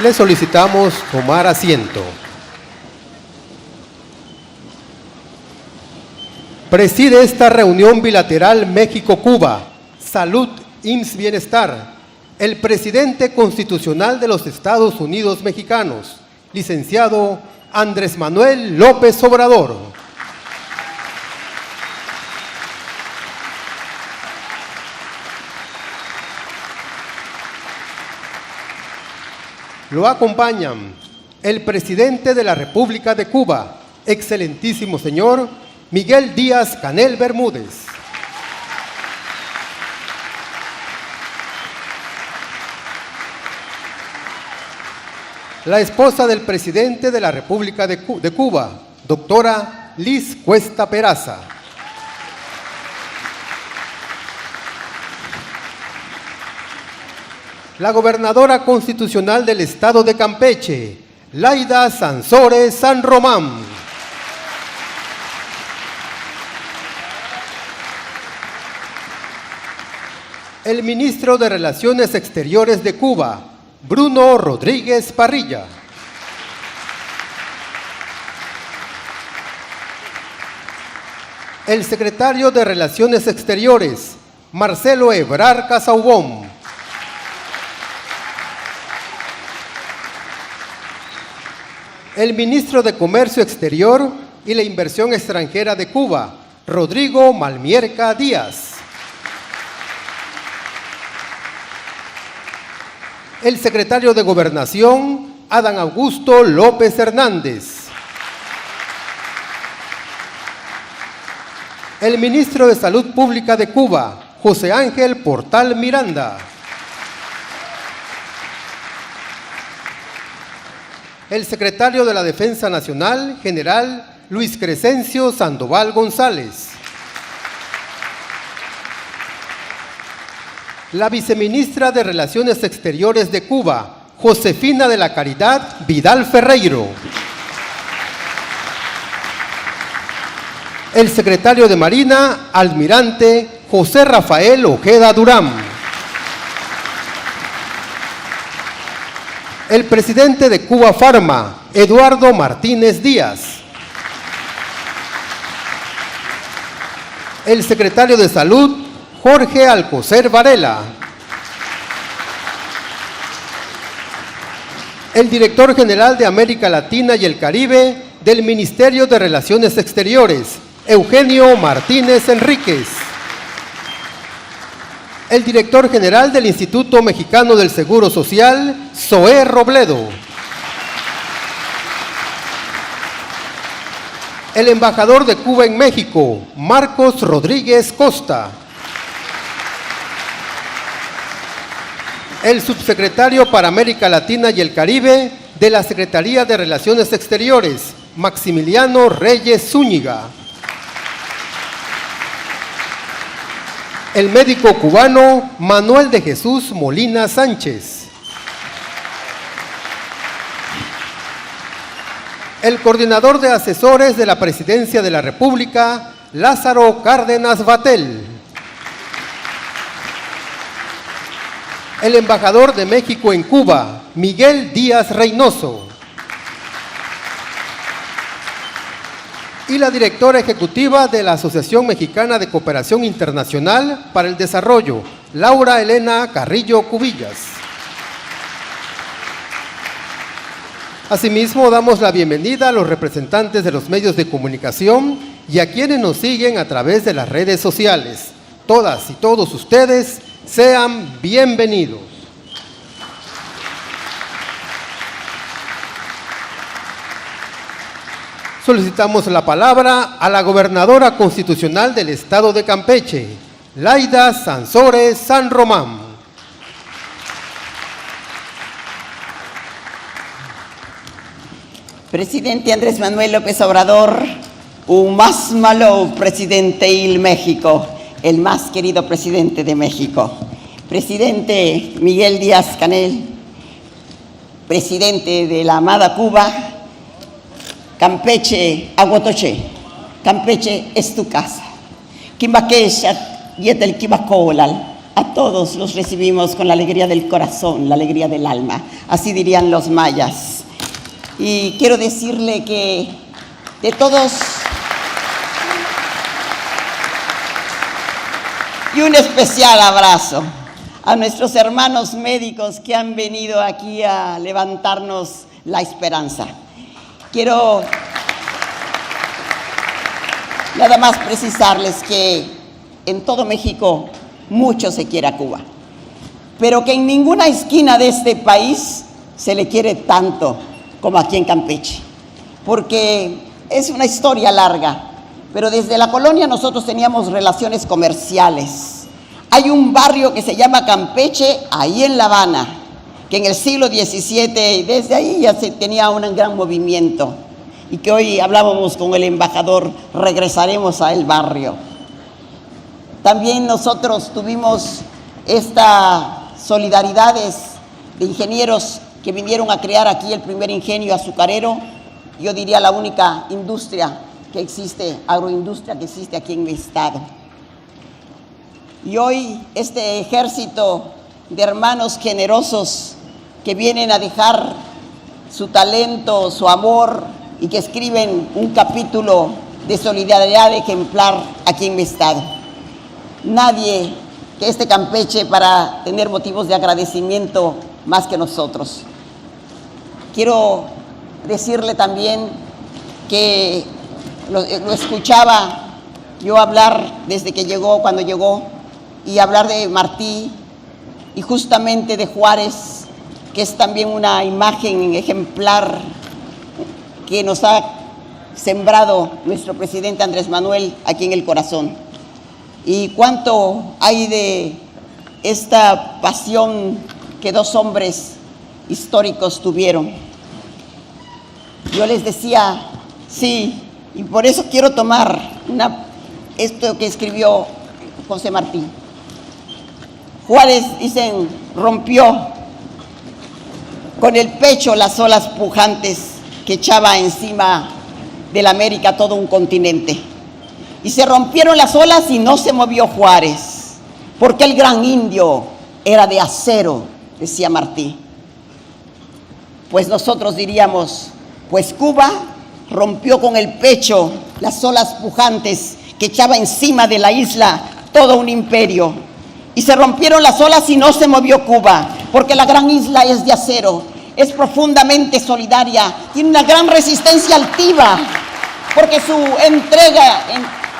Le solicitamos tomar asiento. Preside esta reunión bilateral México-Cuba, Salud, IMSS Bienestar, el presidente constitucional de los Estados Unidos mexicanos, licenciado Andrés Manuel López Obrador. Lo acompañan el presidente de la República de Cuba, excelentísimo señor Miguel Díaz-Canel Bermúdez. La esposa del presidente de la República de Cuba, doctora Liz Cuesta Peraza. La gobernadora constitucional del estado de Campeche, Laida Sansores San Román. El ministro de Relaciones Exteriores de Cuba, Bruno Rodríguez Parrilla. El secretario de Relaciones Exteriores, Marcelo Ebrard Casaubon. El ministro de Comercio Exterior y la Inversión Extranjera de Cuba, Rodrigo Malmierca Díaz. El secretario de Gobernación, Adán Augusto López Hernández. El ministro de Salud Pública de Cuba, José Ángel Portal Miranda. El secretario de la Defensa Nacional, general Luis Crescencio Sandoval González. La viceministra de Relaciones Exteriores de Cuba, Josefina de la Caridad Vidal Ferreiro. El secretario de Marina, almirante José Rafael Ojeda Durán. El presidente de Cuba Pharma, Eduardo Martínez Díaz. El secretario de Salud, Jorge Alcocer Varela. El director general de América Latina y el Caribe del Ministerio de Relaciones Exteriores, Eugenio Martínez Enríquez. El director general del Instituto Mexicano del Seguro Social, Zoé Robledo. El embajador de Cuba en México, Marcos Rodríguez Costa. El subsecretario para América Latina y el Caribe de la Secretaría de Relaciones Exteriores, Maximiliano Reyes Zúñiga. El médico cubano Manuel de Jesús Molina Sánchez. El coordinador de asesores de la Presidencia de la República, Lázaro Cárdenas Batel. El embajador de México en Cuba, Miguel Díaz Reynoso. Y la directora ejecutiva de la Asociación Mexicana de Cooperación Internacional para el Desarrollo, Laura Elena Carrillo Cubillas. Asimismo, damos la bienvenida a los representantes de los medios de comunicación y a quienes nos siguen a través de las redes sociales. Todas y todos ustedes sean bienvenidos. Solicitamos la palabra a la gobernadora constitucional del estado de Campeche, Laida Sansores San Román. Presidente Andrés Manuel López Obrador, un más malo presidente del México, el más querido presidente de México. Presidente Miguel Díaz-Canel, presidente de la amada Cuba, Campeche, Aguatoche, Campeche es tu casa. Quimbaquesha, yetel quibacolal, a todos los recibimos con la alegría del corazón, la alegría del alma, así dirían los mayas. Y quiero decirle que de todos, y un especial abrazo a nuestros hermanos médicos que han venido aquí a levantarnos la esperanza. Quiero nada más precisarles que en todo México mucho se quiere a Cuba, pero que en ninguna esquina de este país se le quiere tanto como aquí en Campeche, porque es una historia larga, pero desde la colonia nosotros teníamos relaciones comerciales. Hay un barrio que se llama Campeche, ahí en La Habana, que en el siglo XVII, desde ahí ya se tenía un gran movimiento, y que hoy hablábamos con el embajador, regresaremos a el barrio. También nosotros tuvimos estas solidaridades de ingenieros que vinieron a crear aquí el primer ingenio azucarero, yo diría la única industria que existe, agroindustria que existe aquí en mi estado. Y hoy este ejército de hermanos generosos que vienen a dejar su talento, su amor y que escriben un capítulo de solidaridad ejemplar aquí en mi estado. Nadie que este Campeche para tener motivos de agradecimiento más que nosotros. Quiero decirle también que lo escuchaba yo hablar desde que llegó, cuando llegó, y hablar de Martí y justamente de Juárez, que es también una imagen ejemplar que nos ha sembrado nuestro presidente Andrés Manuel aquí en el corazón. Y cuánto hay de esta pasión que dos hombres históricos tuvieron. Yo les decía, sí, y por eso quiero tomar esto que escribió José Martí. Juárez, dicen, rompió con el pecho las olas pujantes que echaba encima de la América todo un continente. Y se rompieron las olas y no se movió Juárez, porque el gran indio era de acero, decía Martí. Pues nosotros diríamos, pues Cuba rompió con el pecho las olas pujantes que echaba encima de la isla todo un imperio. Y se rompieron las olas y no se movió Cuba, porque la gran isla es de acero, es profundamente solidaria, tiene una gran resistencia altiva, porque su entrega,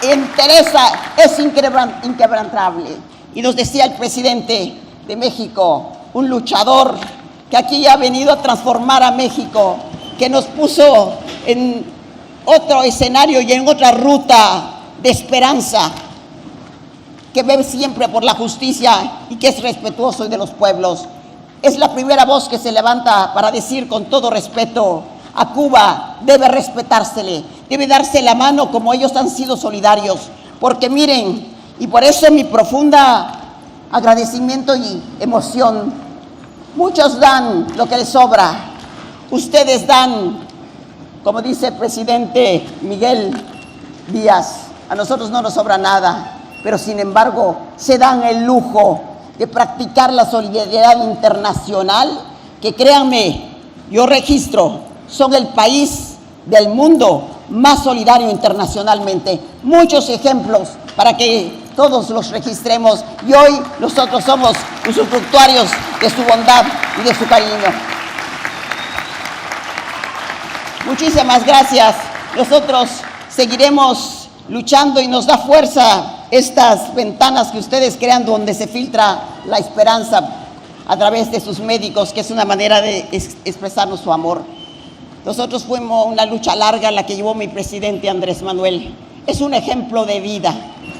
entereza es inquebrantable. Y nos decía el presidente de México, un luchador que aquí ha venido a transformar a México, que nos puso en otro escenario y en otra ruta de esperanza, que ve siempre por la justicia y que es respetuoso de los pueblos. Es la primera voz que se levanta para decir con todo respeto, a Cuba debe respetársele, debe darse la mano como ellos han sido solidarios, porque miren, y por eso mi profunda agradecimiento y emoción, muchos dan lo que les sobra, ustedes dan, como dice el presidente Miguel Díaz, a nosotros no nos sobra nada, pero sin embargo se dan el lujo de practicar la solidaridad internacional, que créanme, yo registro, son el país del mundo más solidario internacionalmente. Muchos ejemplos para que todos los registremos y hoy nosotros somos usufructuarios de su bondad y de su cariño. Muchísimas gracias. Nosotros seguiremos luchando y nos da fuerza estas ventanas que ustedes crean donde se filtra la esperanza a través de sus médicos, que es una manera de expresarnos su amor. Nosotros fuimos una lucha larga la que llevó mi presidente Andrés Manuel. Es un ejemplo de vida.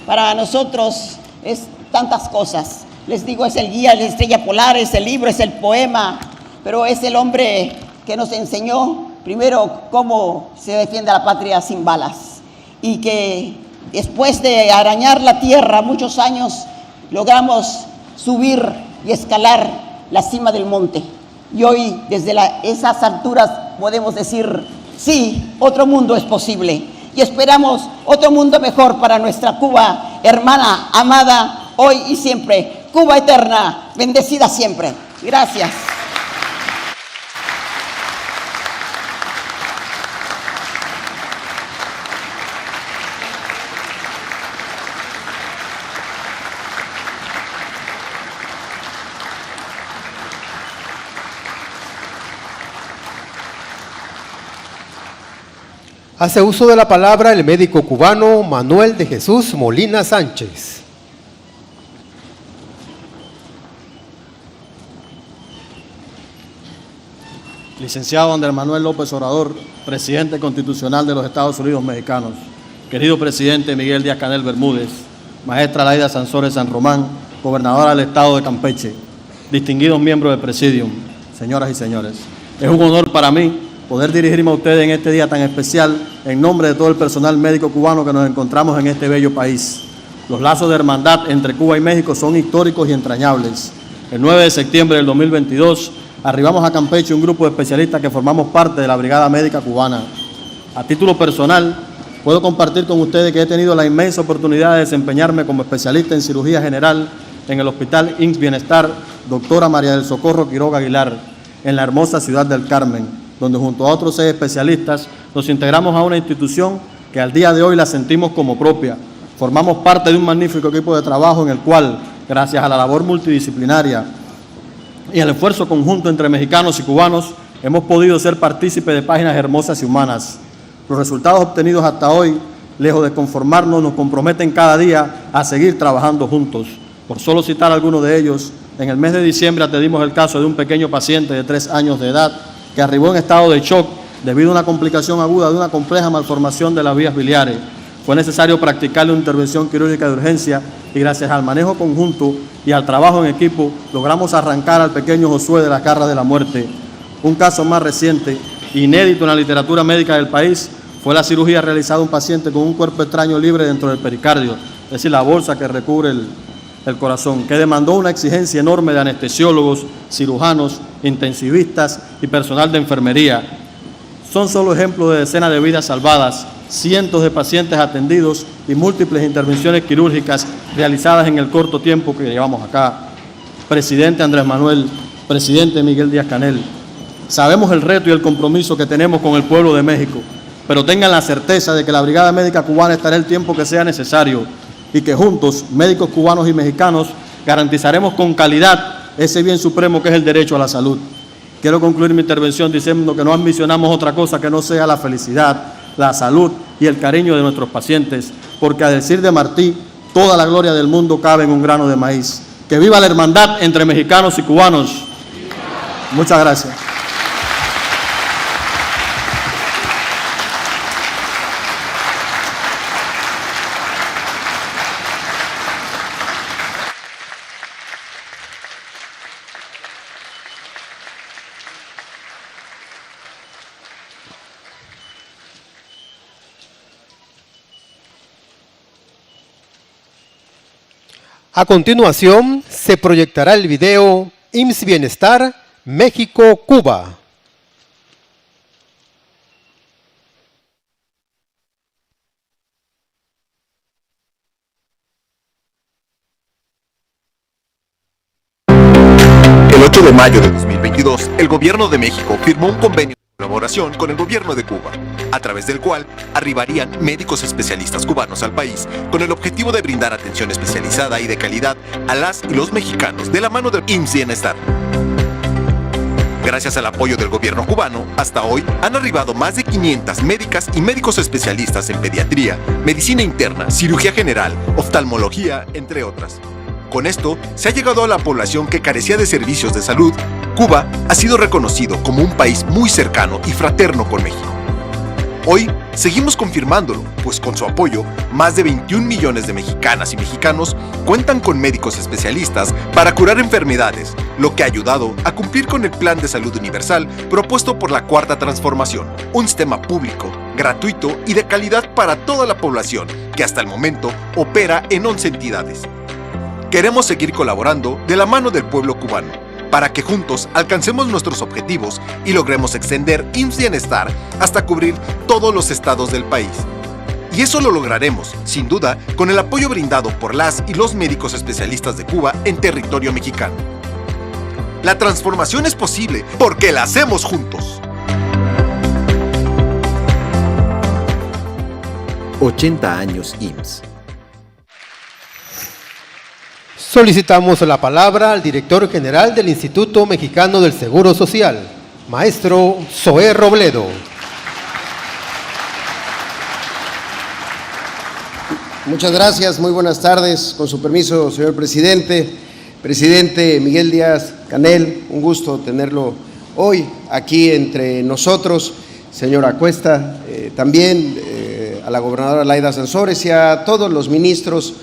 Para nosotros es tantas cosas. Les digo, es el guía, es la estrella polar, es el libro, es el poema, pero es el hombre que nos enseñó primero cómo se defiende la patria sin balas y que después de arañar la tierra muchos años logramos subir y escalar la cima del monte. Y hoy desde esas alturas podemos decir, sí, otro mundo es posible. Y esperamos otro mundo mejor para nuestra Cuba, hermana, amada, hoy y siempre. Cuba eterna, bendecida siempre. Gracias. Hace uso de la palabra el médico cubano Manuel de Jesús Molina Sánchez. Licenciado Andrés Manuel López Obrador, presidente constitucional de los Estados Unidos Mexicanos, querido presidente Miguel Díaz-Canel Bermúdez, maestra Laida Sansores San Román, gobernadora del estado de Campeche, distinguidos miembros del Presidium, señoras y señores. Es un honor para mí poder dirigirme a ustedes en este día tan especial en nombre de todo el personal médico cubano que nos encontramos en este bello país. Los lazos de hermandad entre Cuba y México son históricos y entrañables. El 9 de septiembre del 2022 arribamos a Campeche un grupo de especialistas que formamos parte de la Brigada Médica Cubana. A título personal, puedo compartir con ustedes que he tenido la inmensa oportunidad de desempeñarme como especialista en cirugía general en el Hospital IMSS Bienestar, doctora María del Socorro Quiroga Aguilar, en la hermosa ciudad del Carmen, donde junto a otros 6 especialistas nos integramos a una institución que al día de hoy la sentimos como propia. Formamos parte de un magnífico equipo de trabajo en el cual, gracias a la labor multidisciplinaria y al esfuerzo conjunto entre mexicanos y cubanos, hemos podido ser partícipes de páginas hermosas y humanas. Los resultados obtenidos hasta hoy, lejos de conformarnos, nos comprometen cada día a seguir trabajando juntos. Por solo citar algunos de ellos, en el mes de diciembre atendimos el caso de un pequeño paciente de 3 años de edad que arribó en estado de shock debido a una complicación aguda de una compleja malformación de las vías biliares. Fue necesario practicarle una intervención quirúrgica de urgencia y gracias al manejo conjunto y al trabajo en equipo logramos arrancar al pequeño Josué de las garras de la muerte. Un caso más reciente, inédito en la literatura médica del país, fue la cirugía realizada a un paciente con un cuerpo extraño libre dentro del pericardio, es decir, la bolsa que recubre el corazón, que demandó una exigencia enorme de anestesiólogos, cirujanos, intensivistas y personal de enfermería. Son solo ejemplos de decenas de vidas salvadas, cientos de pacientes atendidos y múltiples intervenciones quirúrgicas realizadas en el corto tiempo que llevamos acá. Presidente Andrés Manuel, presidente Miguel Díaz-Canel, sabemos el reto y el compromiso que tenemos con el pueblo de México, pero tengan la certeza de que la Brigada Médica Cubana estará el tiempo que sea necesario y que juntos, médicos cubanos y mexicanos, garantizaremos con calidad ese bien supremo que es el derecho a la salud. Quiero concluir mi intervención diciendo que no ambicionamos otra cosa que no sea la felicidad, la salud y el cariño de nuestros pacientes, porque a decir de Martí, toda la gloria del mundo cabe en un grano de maíz. ¡Que viva la hermandad entre mexicanos y cubanos! Muchas gracias. A continuación, se proyectará el video IMSS Bienestar, México-Cuba. El 8 de mayo de 2022, el Gobierno de México firmó un convenio de colaboración con el Gobierno de Cuba, a través del cual arribarían médicos especialistas cubanos al país con el objetivo de brindar atención especializada y de calidad a las y los mexicanos de la mano del IMSS Bienestar. Gracias al apoyo del gobierno cubano, hasta hoy han arribado más de 500 médicas y médicos especialistas en pediatría, medicina interna, cirugía general, oftalmología, entre otras. Con esto, se ha llegado a la población que carecía de servicios de salud. Cuba ha sido reconocido como un país muy cercano y fraterno con México. Hoy seguimos confirmándolo, pues con su apoyo, más de 21 millones de mexicanas y mexicanos cuentan con médicos especialistas para curar enfermedades, lo que ha ayudado a cumplir con el Plan de Salud Universal propuesto por la Cuarta Transformación, un sistema público, gratuito y de calidad para toda la población, que hasta el momento opera en 11 entidades. Queremos seguir colaborando de la mano del pueblo cubano, para que juntos alcancemos nuestros objetivos y logremos extender IMSS Bienestar hasta cubrir todos los estados del país. Y eso lo lograremos, sin duda, con el apoyo brindado por las y los médicos especialistas de Cuba en territorio mexicano. La transformación es posible porque la hacemos juntos. 80 años IMSS. Solicitamos la palabra al director general del Instituto Mexicano del Seguro Social, maestro Zoé Robledo. Muchas gracias, muy buenas tardes. Con su permiso, señor presidente. Presidente Miguel Díaz-Canel, un gusto tenerlo hoy aquí entre nosotros. Señora Cuesta, también a la gobernadora Laida Sansores y a todos los ministros,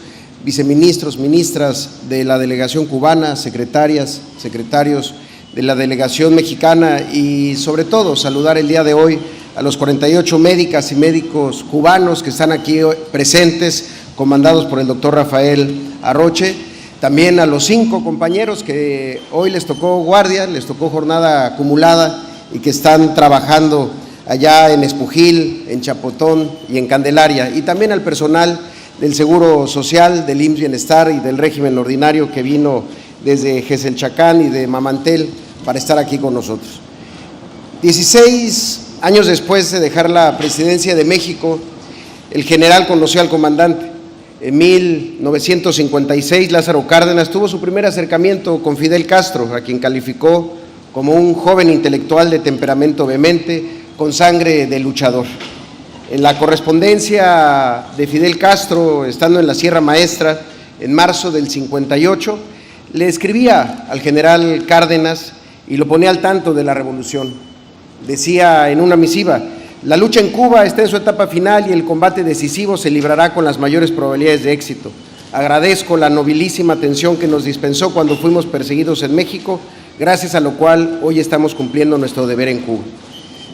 viceministros, ministras de la delegación cubana, secretarias, secretarios de la delegación mexicana y sobre todo saludar el día de hoy a los 48 médicas y médicos cubanos que están aquí presentes, comandados por el doctor Rafael Arroche, también a los 5 compañeros que hoy les tocó guardia, les tocó jornada acumulada y que están trabajando allá en Espujil, en Chapotón y en Candelaria, y también al personal del Seguro Social, del IMSS Bienestar y del régimen ordinario que vino desde Geselchacán y de Mamantel para estar aquí con nosotros. 16 años después de dejar la presidencia de México, el general conoció al comandante. En 1956, Lázaro Cárdenas tuvo su primer acercamiento con Fidel Castro, a quien calificó como un joven intelectual de temperamento vehemente, con sangre de luchador. En la correspondencia de Fidel Castro, estando en la Sierra Maestra, en marzo del 58, le escribía al general Cárdenas y lo ponía al tanto de la revolución. Decía en una misiva: la lucha en Cuba está en su etapa final y el combate decisivo se librará con las mayores probabilidades de éxito. Agradezco la nobilísima atención que nos dispensó cuando fuimos perseguidos en México, gracias a lo cual hoy estamos cumpliendo nuestro deber en Cuba.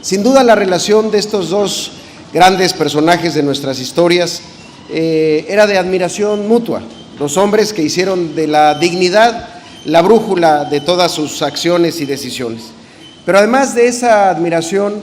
Sin duda la relación de estos dos grandes personajes de nuestras historias era de admiración mutua, dos hombres que hicieron de la dignidad la brújula de todas sus acciones y decisiones. Pero además de esa admiración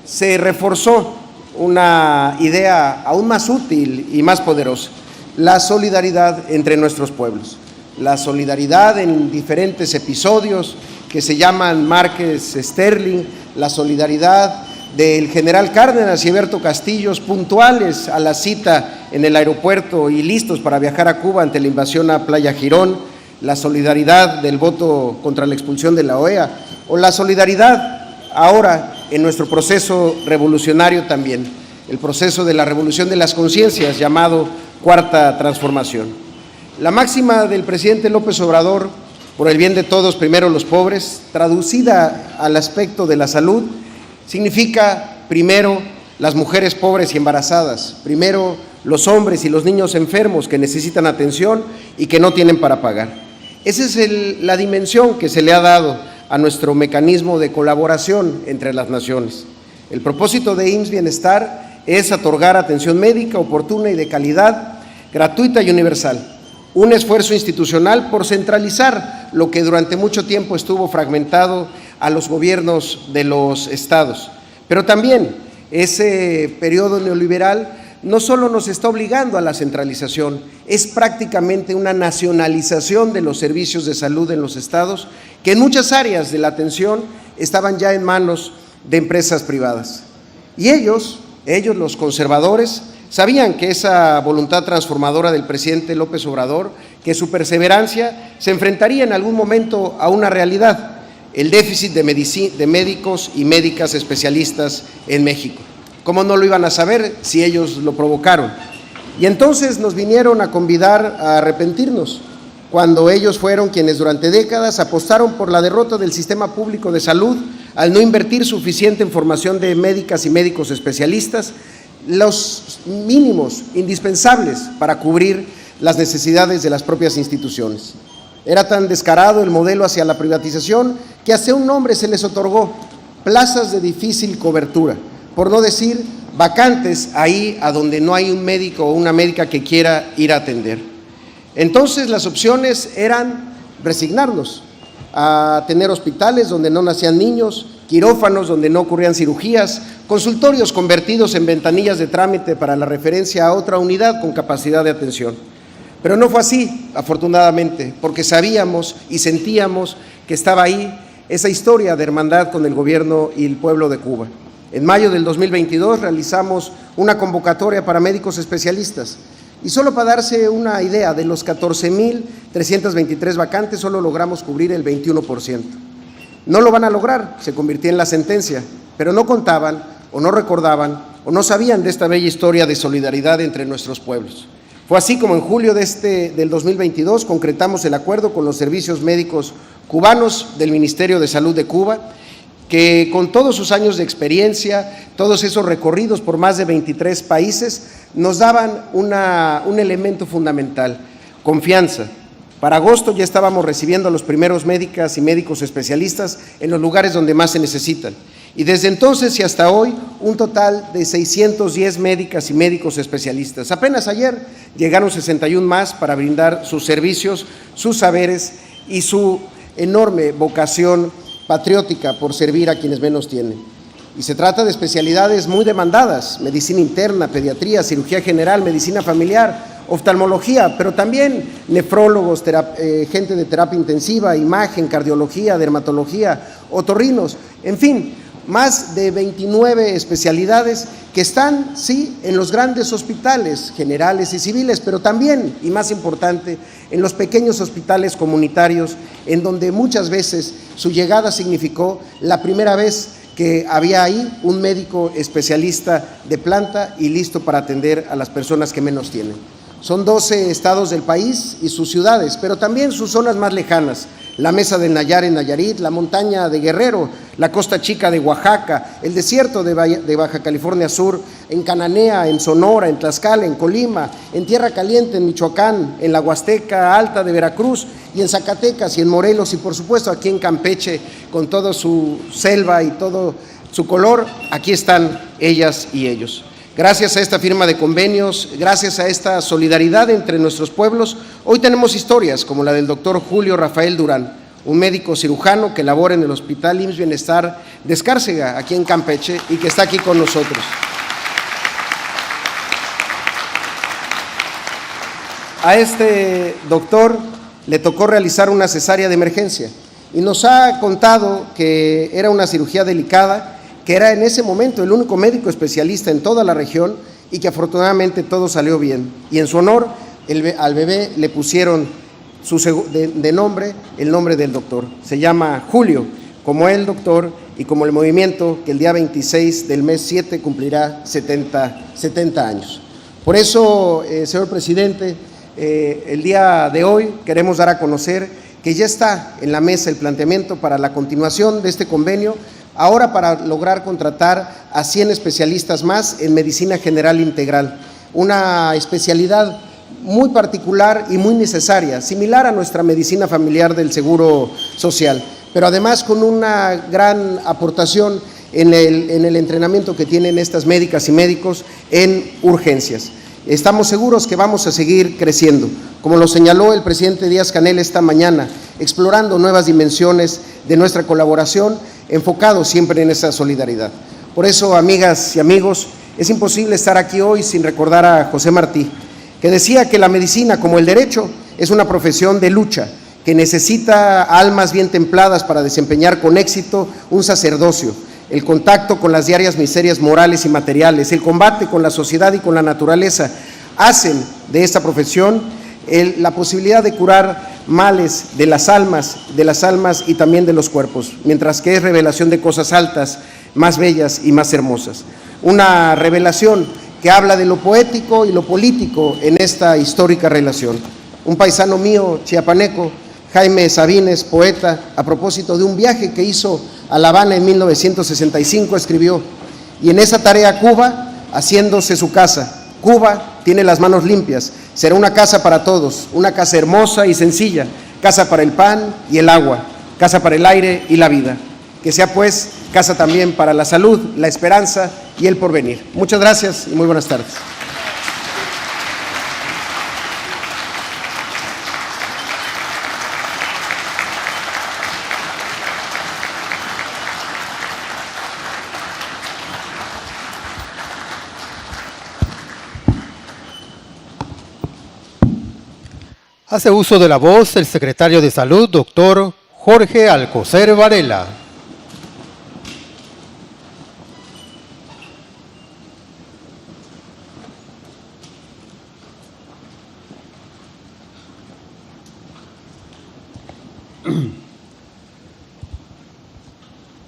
se reforzó una idea aún más útil y más poderosa: la solidaridad entre nuestros pueblos, la solidaridad en diferentes episodios que se llaman Márquez Sterling, la solidaridad del general Cárdenas y Eberto Castillos, puntuales a la cita en el aeropuerto y listos para viajar a Cuba ante la invasión a Playa Girón, la solidaridad del voto contra la expulsión de la OEA, o la solidaridad ahora en nuestro proceso revolucionario también, el proceso de la revolución de las conciencias llamado Cuarta Transformación. La máxima del presidente López Obrador, por el bien de todos, primero los pobres, traducida al aspecto de la salud, significa primero las mujeres pobres y embarazadas, primero los hombres y los niños enfermos que necesitan atención y que no tienen para pagar. Esa es la dimensión que se le ha dado a nuestro mecanismo de colaboración entre las naciones. El propósito de IMSS Bienestar es otorgar atención médica oportuna y de calidad, gratuita y universal. Un esfuerzo institucional por centralizar lo que durante mucho tiempo estuvo fragmentado a los gobiernos de los estados. Pero también ese periodo neoliberal no solo nos está obligando a la centralización, es prácticamente una nacionalización de los servicios de salud en los estados, que en muchas áreas de la atención estaban ya en manos de empresas privadas. Y ellos los conservadores, sabían que esa voluntad transformadora del presidente López Obrador, que su perseverancia se enfrentaría en algún momento a una realidad: el déficit de médicos y médicas especialistas en México. ¿Cómo no lo iban a saber si ellos lo provocaron? Y entonces nos vinieron a convidar a arrepentirnos, cuando ellos fueron quienes durante décadas apostaron por la derrota del sistema público de salud al no invertir suficiente en formación de médicas y médicos especialistas, los mínimos indispensables para cubrir las necesidades de las propias instituciones. Era tan descarado el modelo hacia la privatización que hasta un nombre se les otorgó: plazas de difícil cobertura, por no decir vacantes ahí a donde no hay un médico o una médica que quiera ir a atender. Entonces las opciones eran resignarnos a tener hospitales donde no nacían niños, quirófanos donde no ocurrían cirugías, consultorios convertidos en ventanillas de trámite para la referencia a otra unidad con capacidad de atención. Pero no fue así, afortunadamente, porque sabíamos y sentíamos que estaba ahí esa historia de hermandad con el gobierno y el pueblo de Cuba. En mayo del 2022 realizamos una convocatoria para médicos especialistas y solo para darse una idea, de los 14,323 vacantes solo logramos cubrir el 21%. No lo van a lograr, se convirtió en la sentencia, pero no contaban o no recordaban o no sabían de esta bella historia de solidaridad entre nuestros pueblos. Fue así como en julio del 2022 concretamos el acuerdo con los servicios médicos cubanos del Ministerio de Salud de Cuba, que con todos sus años de experiencia, todos esos recorridos por más de 23 países, nos daban un elemento fundamental: confianza. Para agosto ya estábamos recibiendo a los primeros médicas y médicos especialistas en los lugares donde más se necesitan. Y desde entonces y hasta hoy, un total de 610 médicas y médicos especialistas. Apenas ayer llegaron 61 más para brindar sus servicios, sus saberes y su enorme vocación patriótica por servir a quienes menos tienen. Y se trata de especialidades muy demandadas: medicina interna, pediatría, cirugía general, medicina familiar, oftalmología, pero también nefrólogos, gente de terapia intensiva, imagen, cardiología, dermatología, otorrinos, en fin, más de 29 especialidades que están, sí, en los grandes hospitales generales y civiles, pero también, y más importante, en los pequeños hospitales comunitarios, en donde muchas veces su llegada significó la primera vez que había ahí un médico especialista de planta y listo para atender a las personas que menos tienen. Son 12 estados del país y sus ciudades, pero también sus zonas más lejanas: la Mesa del Nayar en Nayarit, la montaña de Guerrero, la Costa Chica de Oaxaca, el desierto de Baja California Sur, en Cananea, en Sonora, en Tlaxcala, en Colima, en Tierra Caliente, en Michoacán, en la Huasteca Alta de Veracruz, y en Zacatecas y en Morelos, y por supuesto aquí en Campeche, con toda su selva y todo su color. Aquí están ellas y ellos. Gracias a esta firma de convenios, gracias a esta solidaridad entre nuestros pueblos, hoy tenemos historias como la del doctor Julio Rafael Durán, un médico cirujano que labora en el Hospital IMSS Bienestar de Escárcega, aquí en Campeche, y que está aquí con nosotros. A este doctor le tocó realizar una cesárea de emergencia y nos ha contado que era una cirugía delicada, que era en ese momento el único médico especialista en toda la región y que afortunadamente todo salió bien. Y en su honor, al bebé le pusieron de nombre el nombre del doctor. Se llama Julio, como el doctor y como el movimiento que el día 26 del mes 7 cumplirá 70 años. Por eso, señor presidente, el día de hoy queremos dar a conocer que ya está en la mesa el planteamiento para la continuación de este convenio, ahora para lograr contratar a 100 especialistas más en medicina general integral, una especialidad muy particular y muy necesaria, similar a nuestra medicina familiar del Seguro Social, pero además con una gran aportación en el entrenamiento que tienen estas médicas y médicos en urgencias. Estamos seguros que vamos a seguir creciendo, como lo señaló el presidente Díaz-Canel esta mañana, explorando nuevas dimensiones de nuestra colaboración, enfocado siempre en esa solidaridad. Por eso, amigas y amigos, es imposible estar aquí hoy sin recordar a José Martí, que decía que la medicina, como el derecho, es una profesión de lucha, que necesita almas bien templadas para desempeñar con éxito un sacerdocio, el contacto con las diarias miserias morales y materiales, el combate con la sociedad y con la naturaleza, hacen de esta profesión la posibilidad de curar males de las almas y también de los cuerpos, mientras que es revelación de cosas altas, más bellas y más hermosas. Una revelación que habla de lo poético y lo político en esta histórica relación. Un paisano mío, chiapaneco, Jaime Sabines, poeta, a propósito de un viaje que hizo a La Habana en 1965, escribió: y en esa tarea Cuba, haciéndose su casa. Cuba tiene las manos limpias, será una casa para todos, una casa hermosa y sencilla, casa para el pan y el agua, casa para el aire y la vida. Que sea pues casa también para la salud, la esperanza y el porvenir. Muchas gracias y muy buenas tardes. Hace uso de la voz el secretario de Salud, doctor Jorge Alcocer Varela.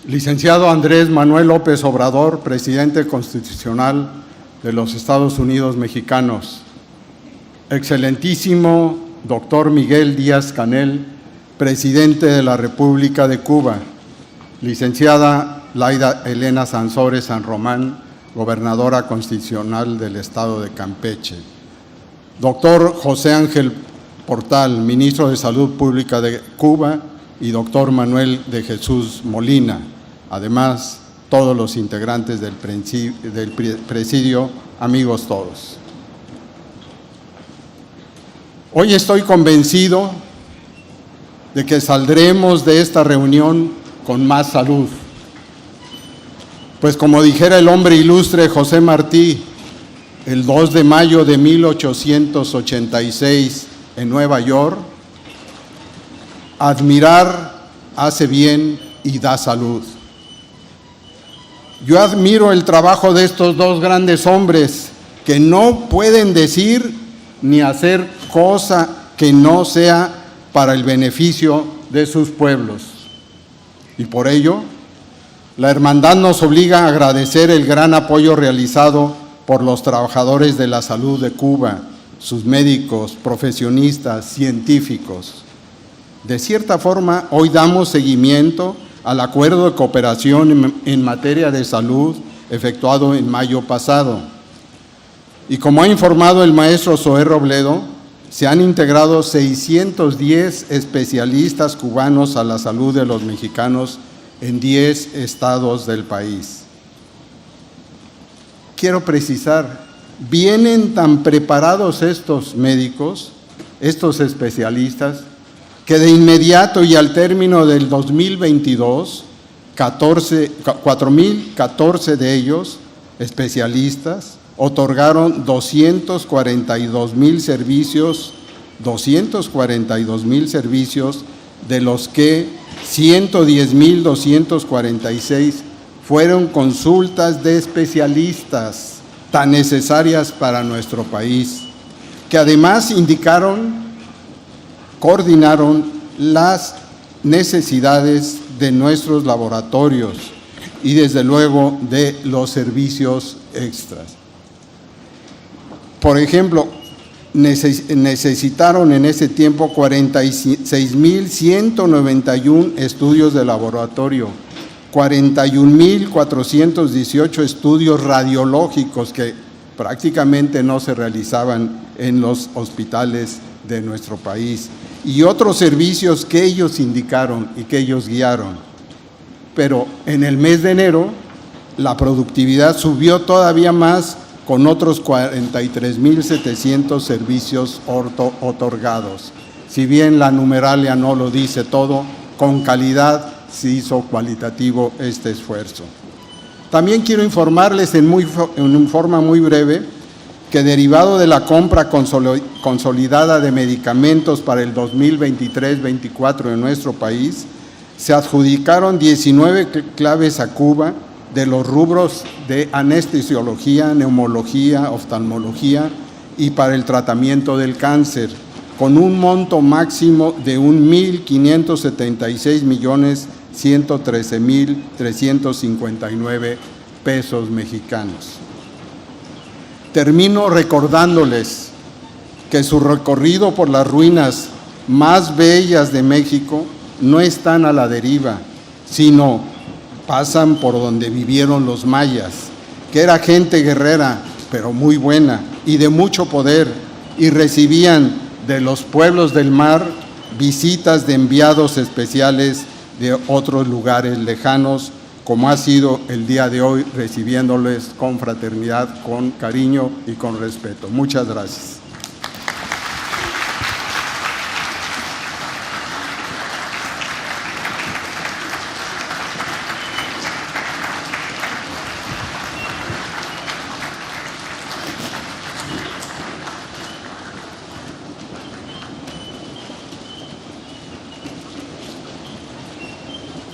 Licenciado Andrés Manuel López Obrador, presidente constitucional de los Estados Unidos mexicanos. Excelentísimo doctor Miguel Díaz-Canel, presidente de la República de Cuba. Licenciada Laida Elena Sansores San Román, gobernadora constitucional del Estado de Campeche. Doctor José Ángel Portal, ministro de Salud Pública de Cuba, y doctor Manuel de Jesús Molina. Además, todos los integrantes del presidio, amigos todos. Hoy estoy convencido de que saldremos de esta reunión con más salud. Pues como dijera el hombre ilustre José Martí, el 2 de mayo de 1886 en Nueva York, admirar hace bien y da salud. Yo admiro el trabajo de estos dos grandes hombres que no pueden decir ni hacer cosa que no sea para el beneficio de sus pueblos. Y por ello, la hermandad nos obliga a agradecer el gran apoyo realizado por los trabajadores de la salud de Cuba, sus médicos, profesionistas, científicos. De cierta forma, hoy damos seguimiento al acuerdo de cooperación en materia de salud efectuado en mayo pasado. Y como ha informado el maestro Zoé Robledo, se han integrado 610 especialistas cubanos a la salud de los mexicanos en 10 estados del país. Quiero precisar, vienen tan preparados estos médicos, estos especialistas, que de inmediato y al término del 2022, 4.014 de ellos, especialistas, otorgaron 242,000 servicios, de los que 110,246 fueron consultas de especialistas tan necesarias para nuestro país, que además coordinaron las necesidades de nuestros laboratorios y desde luego de los servicios extras. Por ejemplo, necesitaron en ese tiempo 46,191 estudios de laboratorio, 41,418 estudios radiológicos que prácticamente no se realizaban en los hospitales de nuestro país, y otros servicios que ellos indicaron y que ellos guiaron. Pero en el mes de enero la productividad subió todavía más con otros 43,700 servicios otorgados. Si bien la numeralia no lo dice todo, con calidad se hizo cualitativo este esfuerzo. También quiero informarles en forma muy breve que derivado de la compra consolidada de medicamentos para el 2023-24 en nuestro país, se adjudicaron 19 claves a Cuba de los rubros de anestesiología, neumología, oftalmología y para el tratamiento del cáncer, con un monto máximo de 1,576,113,359 pesos mexicanos. Termino recordándoles que su recorrido por las ruinas más bellas de México no están a la deriva, sino pasan por donde vivieron los mayas, que era gente guerrera, pero muy buena y de mucho poder, y recibían de los pueblos del mar visitas de enviados especiales de otros lugares lejanos, como ha sido el día de hoy, recibiéndoles con fraternidad, con cariño y con respeto. Muchas gracias.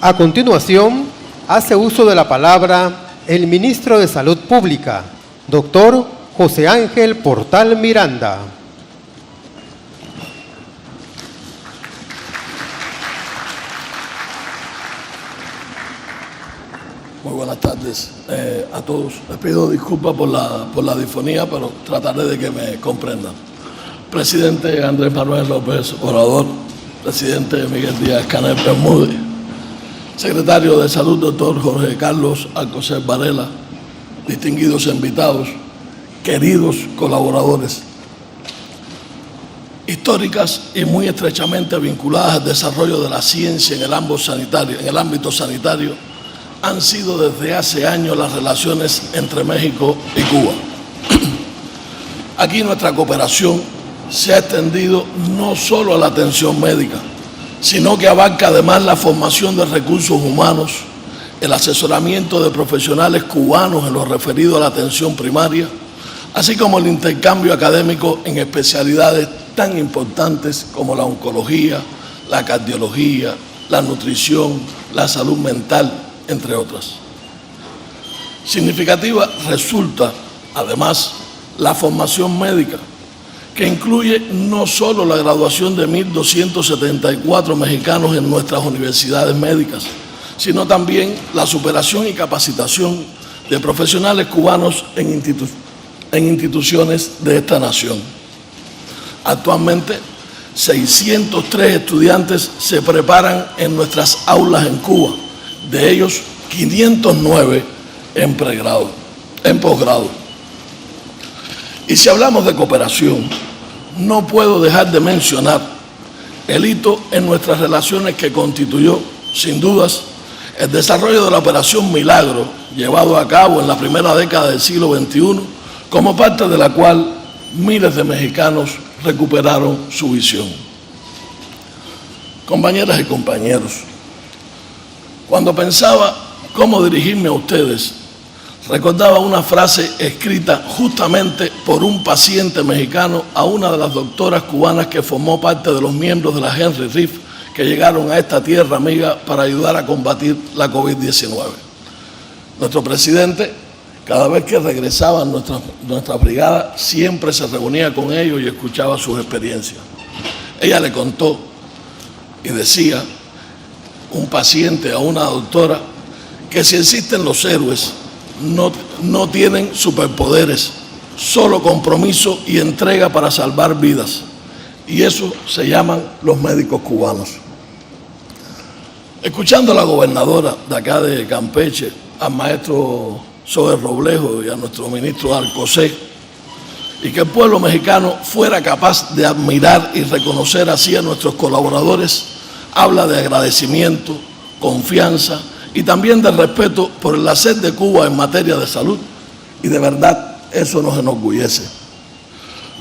A continuación, hace uso de la palabra el ministro de Salud Pública, doctor José Ángel Portal Miranda. Muy buenas tardes a todos. Les pido disculpas por la disfonía, pero trataré de que me comprendan. Presidente Andrés Manuel López Obrador, presidente Miguel Díaz-Canel Bermúdez, secretario de Salud, doctor Jorge Carlos Alcocer Varela, distinguidos invitados, queridos colaboradores, históricas y muy estrechamente vinculadas al desarrollo de la ciencia en el ámbito sanitario, han sido desde hace años las relaciones entre México y Cuba. Aquí nuestra cooperación se ha extendido no solo a la atención médica, sino que abarca además la formación de recursos humanos, el asesoramiento de profesionales cubanos en lo referido a la atención primaria, así como el intercambio académico en especialidades tan importantes como la oncología, la cardiología, la nutrición, la salud mental, entre otras. Significativa resulta, además, la formación médica, que incluye no solo la graduación de 1.274 mexicanos en nuestras universidades médicas, sino también la superación y capacitación de profesionales cubanos en instituciones de esta nación. Actualmente, 603 estudiantes se preparan en nuestras aulas en Cuba, de ellos 509 en posgrado. Y si hablamos de cooperación, no puedo dejar de mencionar el hito en nuestras relaciones que constituyó, sin dudas, el desarrollo de la Operación Milagro, llevado a cabo en la primera década del siglo XXI, como parte de la cual miles de mexicanos recuperaron su visión. Compañeras y compañeros, cuando pensaba cómo dirigirme a ustedes, recordaba una frase escrita justamente por un paciente mexicano a una de las doctoras cubanas que formó parte de los miembros de la Henry Reef que llegaron a esta tierra amiga para ayudar a combatir la COVID-19. Nuestro presidente, cada vez que regresaba a nuestra brigada, siempre se reunía con ellos y escuchaba sus experiencias. Ella le contó y decía, un paciente a una doctora, que si existen los héroes, no tienen superpoderes, solo compromiso y entrega para salvar vidas. Y eso se llaman los médicos cubanos. Escuchando a la gobernadora de acá de Campeche, al maestro Zoe Roblejo y a nuestro ministro Alcocer, y que el pueblo mexicano fuera capaz de admirar y reconocer así a nuestros colaboradores, habla de agradecimiento, confianza y también de respeto por el hacer de Cuba en materia de salud, y de verdad eso nos enorgullece.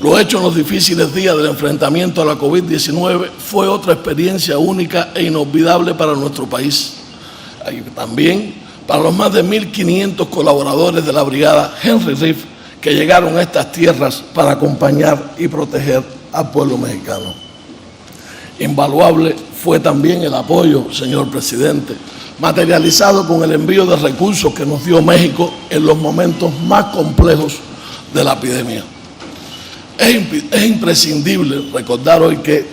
Lo hecho en los difíciles días del enfrentamiento a la COVID-19 fue otra experiencia única e inolvidable para nuestro país. Y también para los más de 1.500 colaboradores de la brigada Henry Reef que llegaron a estas tierras para acompañar y proteger al pueblo mexicano. Invaluable fue también el apoyo, señor presidente, materializado con el envío de recursos que nos dio México en los momentos más complejos de la epidemia. Es imprescindible recordar hoy que,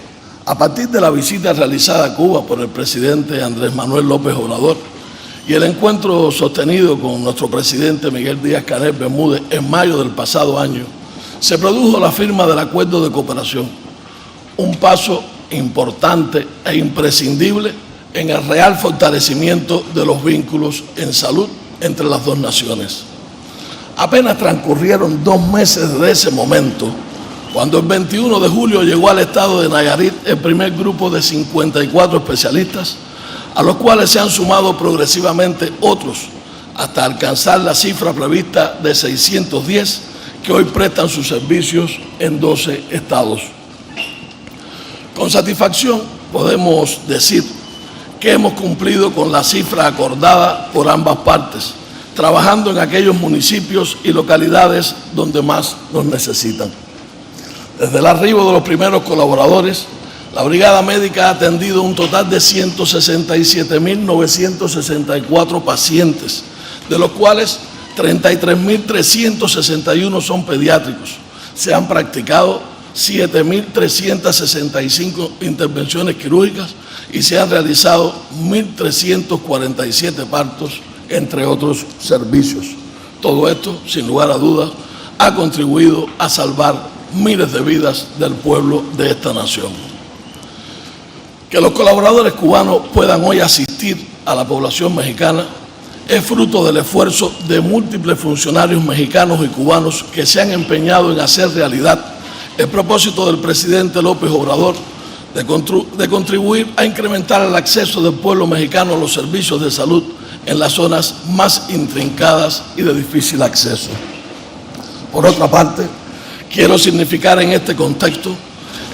a partir de la visita realizada a Cuba por el presidente Andrés Manuel López Obrador y el encuentro sostenido con nuestro presidente Miguel Díaz-Canel Bermúdez en mayo del pasado año, se produjo la firma del acuerdo de cooperación, un paso importante e imprescindible en el real fortalecimiento de los vínculos en salud entre las dos naciones. Apenas transcurrieron 2 meses desde ese momento, cuando el 21 de julio llegó al estado de Nayarit el primer grupo de 54 especialistas, a los cuales se han sumado progresivamente otros, hasta alcanzar la cifra prevista de 610, que hoy prestan sus servicios en 12 estados. Con satisfacción podemos decir que hemos cumplido con la cifra acordada por ambas partes, trabajando en aquellos municipios y localidades donde más nos necesitan. Desde el arribo de los primeros colaboradores, La Brigada Médica ha atendido un total de 167.964 pacientes, de los cuales 33.361 son pediátricos. Se han practicado 7.365 intervenciones quirúrgicas y se han realizado 1.347 partos, entre otros servicios. Todo esto, sin lugar a dudas, ha contribuido a salvar miles de vidas del pueblo de esta nación. Que los colaboradores cubanos puedan hoy asistir a la población mexicana es fruto del esfuerzo de múltiples funcionarios mexicanos y cubanos que se han empeñado en hacer realidad el propósito del presidente López Obrador de contribuir a incrementar el acceso del pueblo mexicano a los servicios de salud en las zonas más intrincadas y de difícil acceso. Por otra parte, quiero significar en este contexto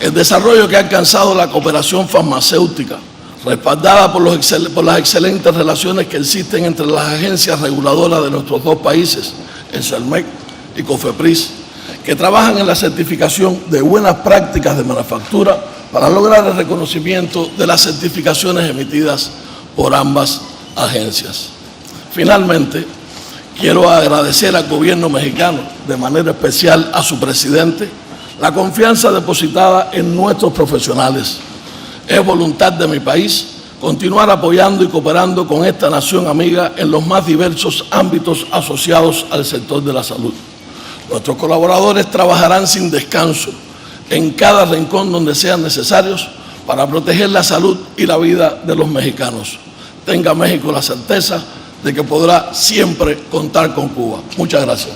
el desarrollo que ha alcanzado la cooperación farmacéutica, respaldada por las excelentes relaciones que existen entre las agencias reguladoras de nuestros dos países, el CERMEC y COFEPRIS, que trabajan en la certificación de buenas prácticas de manufactura para lograr el reconocimiento de las certificaciones emitidas por ambas agencias. Finalmente, quiero agradecer al gobierno mexicano, de manera especial a su presidente, la confianza depositada en nuestros profesionales. Es voluntad de mi país continuar apoyando y cooperando con esta nación amiga en los más diversos ámbitos asociados al sector de la salud. Nuestros colaboradores trabajarán sin descanso en cada rincón donde sean necesarios para proteger la salud y la vida de los mexicanos. Tenga México la certeza de que podrá siempre contar con Cuba. Muchas gracias.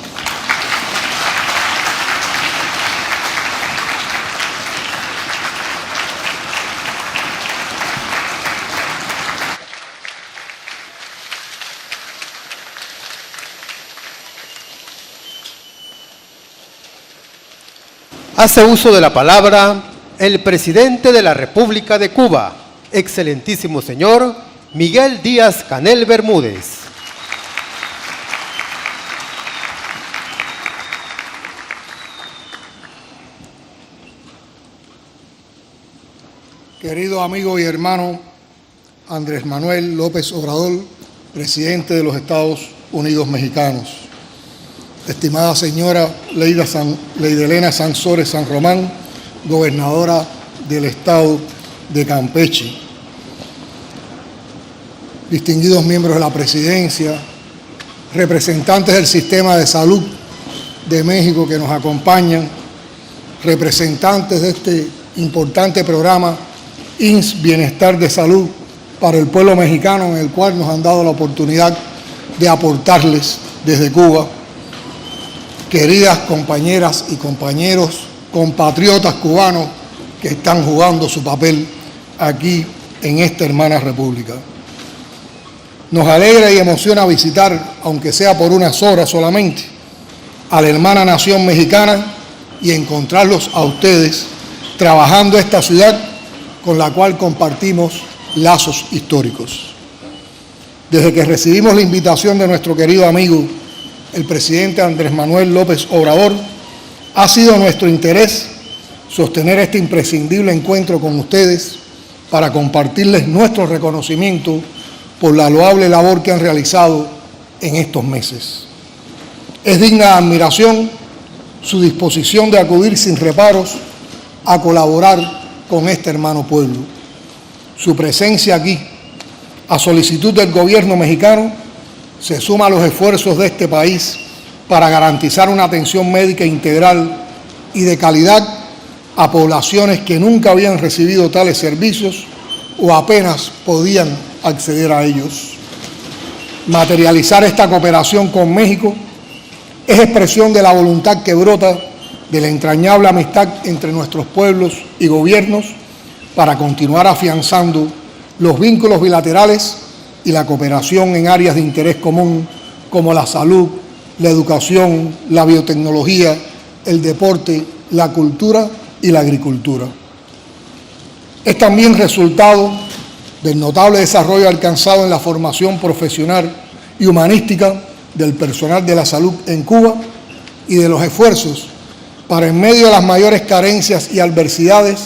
Hace uso de la palabra el presidente de la República de Cuba, excelentísimo señor Miguel Díaz-Canel Bermúdez. Querido amigo y hermano Andrés Manuel López Obrador, presidente de los Estados Unidos Mexicanos. Estimada señora Leidelena Sansores San Román, gobernadora del estado de Campeche. Distinguidos miembros de la presidencia, representantes del sistema de salud de México que nos acompañan, representantes de este importante programa IMSS Bienestar de Salud para el pueblo mexicano, en el cual nos han dado la oportunidad de aportarles desde Cuba. Queridas compañeras y compañeros, compatriotas cubanos que están jugando su papel aquí en esta hermana república. Nos alegra y emociona visitar, aunque sea por unas horas solamente, a la hermana nación mexicana y encontrarlos a ustedes trabajando esta ciudad con la cual compartimos lazos históricos. Desde que recibimos la invitación de nuestro querido amigo, el presidente Andrés Manuel López Obrador, ha sido nuestro interés sostener este imprescindible encuentro con ustedes para compartirles nuestro reconocimiento por la loable labor que han realizado en estos meses. Es digna de admiración su disposición de acudir sin reparos a colaborar con este hermano pueblo. Su presencia aquí, a solicitud del gobierno mexicano, se suma a los esfuerzos de este país para garantizar una atención médica integral y de calidad a poblaciones que nunca habían recibido tales servicios o apenas podían acceder a ellos. Materializar esta cooperación con México es expresión de la voluntad que brota de la entrañable amistad entre nuestros pueblos y gobiernos para continuar afianzando los vínculos bilaterales y la cooperación en áreas de interés común como la salud, la educación, la biotecnología, el deporte, la cultura y la agricultura. Es también resultado del notable desarrollo alcanzado en la formación profesional y humanística del personal de la salud en Cuba y de los esfuerzos para, en medio de las mayores carencias y adversidades,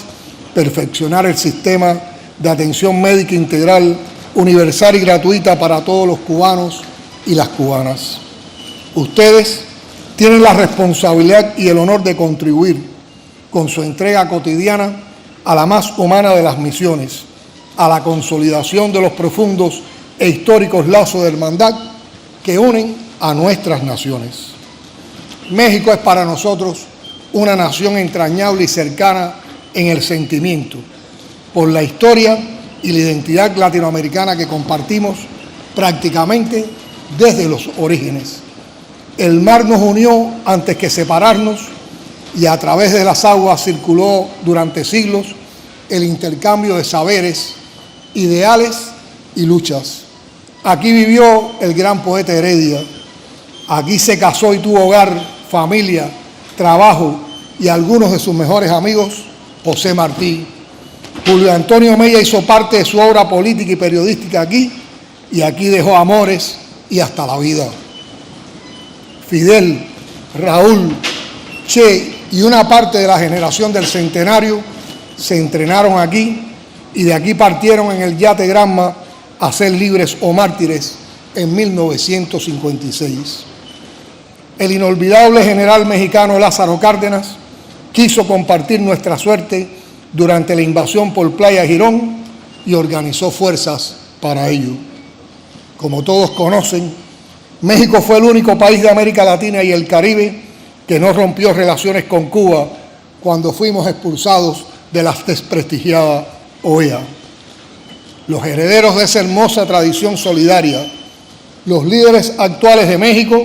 perfeccionar el sistema de atención médica integral, universal y gratuita para todos los cubanos y las cubanas. Ustedes tienen la responsabilidad y el honor de contribuir con su entrega cotidiana a la más humana de las misiones, a la consolidación de los profundos e históricos lazos de hermandad que unen a nuestras naciones. México es para nosotros una nación entrañable y cercana en el sentimiento, por la historia y la identidad latinoamericana que compartimos prácticamente desde los orígenes. El mar nos unió antes que separarnos y a través de las aguas circuló durante siglos el intercambio de saberes, ideales y luchas. Aquí vivió el gran poeta Heredia, aquí se casó y tuvo hogar, familia, trabajo y algunos de sus mejores amigos, José Martí. Julio Antonio Mella hizo parte de su obra política y periodística aquí, y aquí dejó amores y hasta la vida. Fidel, Raúl, Che y una parte de la generación del centenario se entrenaron aquí y de aquí partieron en el yate Granma a ser libres o mártires en 1956. El inolvidable general mexicano Lázaro Cárdenas quiso compartir nuestra suerte durante la invasión por Playa Girón y organizó fuerzas para ello. Como todos conocen, México fue el único país de América Latina y el Caribe que no rompió relaciones con Cuba cuando fuimos expulsados de la desprestigiada OEA. Los herederos de esa hermosa tradición solidaria, los líderes actuales de México,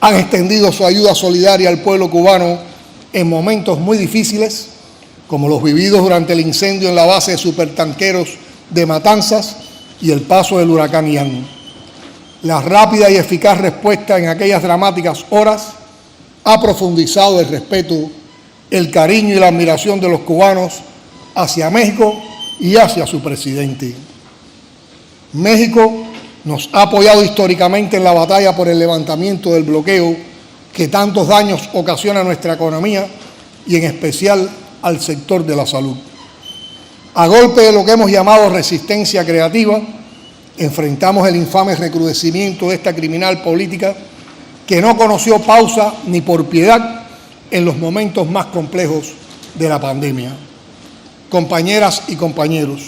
han extendido su ayuda solidaria al pueblo cubano en momentos muy difíciles, como los vividos durante el incendio en la base de supertanqueros de Matanzas y el paso del huracán Ian. La rápida y eficaz respuesta en aquellas dramáticas horas ha profundizado el respeto, el cariño y la admiración de los cubanos hacia México y hacia su presidente. México nos ha apoyado históricamente en la batalla por el levantamiento del bloqueo que tantos daños ocasiona a nuestra economía y en especial al sector de la salud. A golpe de lo que hemos llamado resistencia creativa, enfrentamos el infame recrudecimiento de esta criminal política que no conoció pausa ni por piedad en los momentos más complejos de la pandemia. Compañeras y compañeros,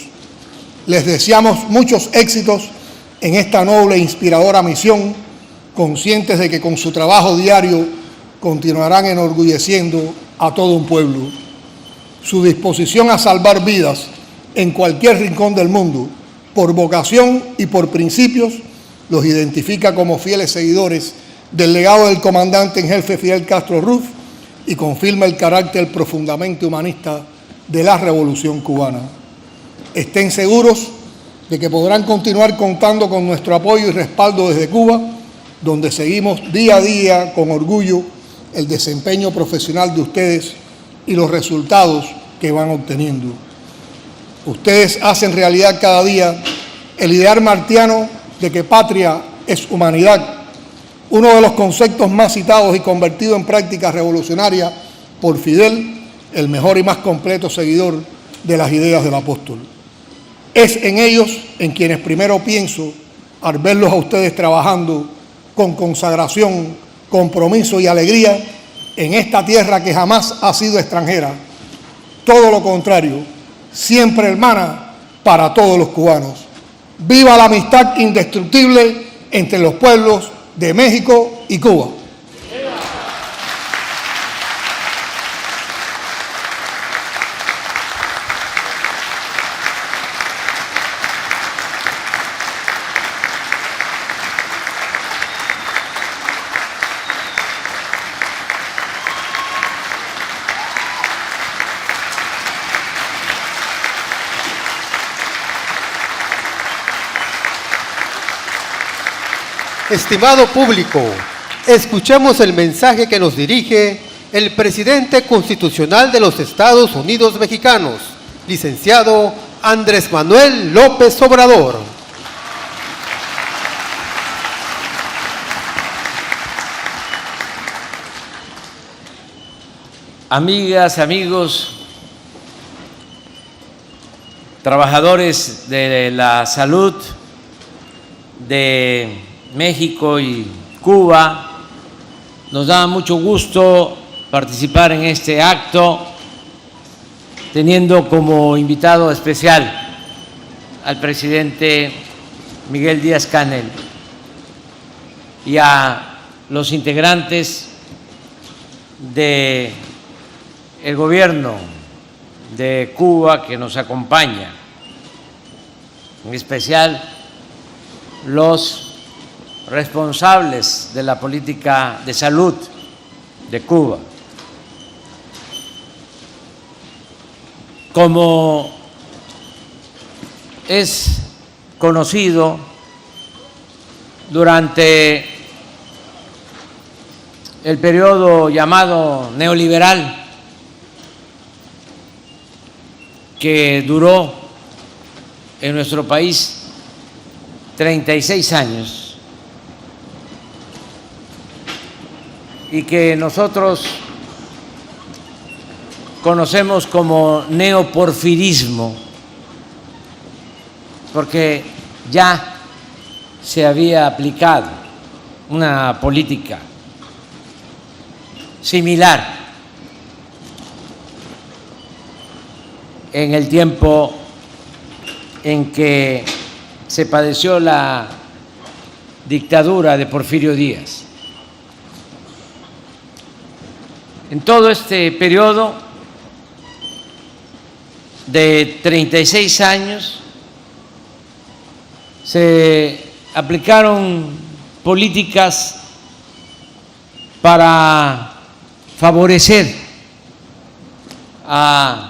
les deseamos muchos éxitos en esta noble e inspiradora misión, conscientes de que con su trabajo diario continuarán enorgulleciendo a todo un pueblo. Su disposición a salvar vidas en cualquier rincón del mundo, por vocación y por principios, los identifica como fieles seguidores del legado del comandante en jefe Fidel Castro Ruz y confirma el carácter profundamente humanista de la Revolución Cubana. Estén seguros de que podrán continuar contando con nuestro apoyo y respaldo desde Cuba, donde seguimos día a día con orgullo el desempeño profesional de ustedes y los resultados que van obteniendo. Ustedes hacen realidad cada día el ideal martiano de que patria es humanidad, uno de los conceptos más citados y convertido en práctica revolucionaria por Fidel, el mejor y más completo seguidor de las ideas del apóstol. Es en ellos en quienes primero pienso al verlos a ustedes trabajando con consagración, compromiso y alegría en esta tierra que jamás ha sido extranjera. Todo lo contrario, siempre hermana para todos los cubanos. ¡Viva la amistad indestructible entre los pueblos de México y Cuba! Estimado público, escuchemos el mensaje que nos dirige el presidente constitucional de los Estados Unidos Mexicanos, licenciado Andrés Manuel López Obrador. Amigas, amigos, trabajadores de la salud de México y Cuba, nos da mucho gusto participar en este acto, teniendo como invitado especial al presidente Miguel Díaz-Canel y a los integrantes del gobierno de Cuba que nos acompaña, en especial los responsables de la política de salud de Cuba. Como es conocido, durante el periodo llamado neoliberal, que duró en nuestro país 36 años y que nosotros conocemos como neoporfirismo, porque ya se había aplicado una política similar en el tiempo en que se padeció la dictadura de Porfirio Díaz. En todo este periodo de 36 años se aplicaron políticas para favorecer a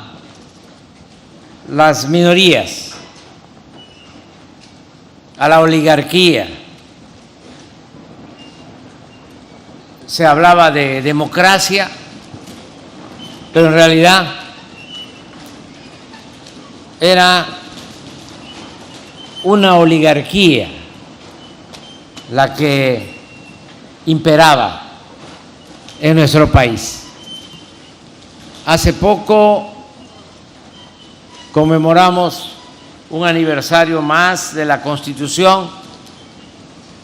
las minorías, a la oligarquía. Se hablaba de democracia, pero en realidad era una oligarquía la que imperaba en nuestro país. Hace poco conmemoramos un aniversario más de la Constitución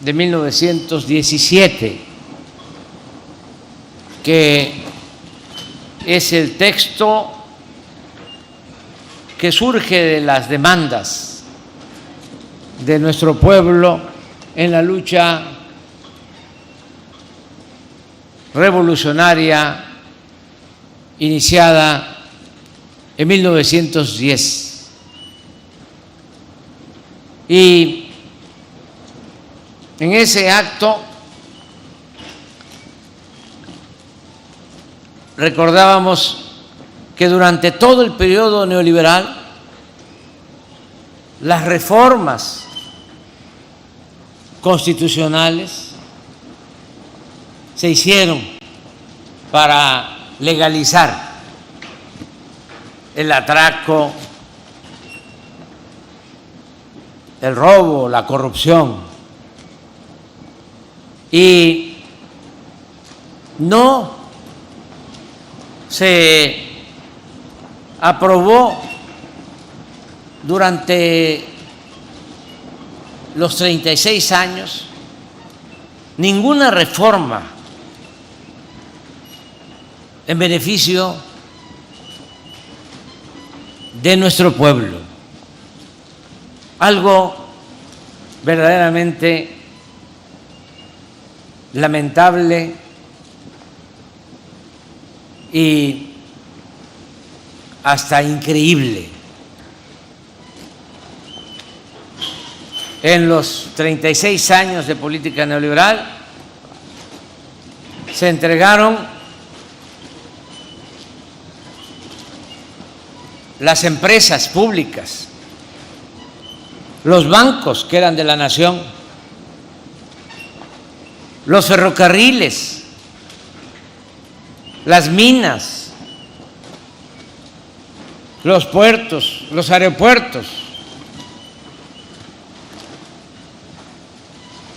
de 1917, que es el texto que surge de las demandas de nuestro pueblo en la lucha revolucionaria iniciada en 1910. Y en ese acto recordábamos que durante todo el periodo neoliberal las reformas constitucionales se hicieron para legalizar el atraco, el robo, la corrupción, y no se aprobó durante los 36 años ninguna reforma en beneficio de nuestro pueblo. Algo verdaderamente lamentable y hasta increíble. En los 36 años de política neoliberal se entregaron las empresas públicas, los bancos que eran de la nación, los ferrocarriles, las minas, los puertos, los aeropuertos.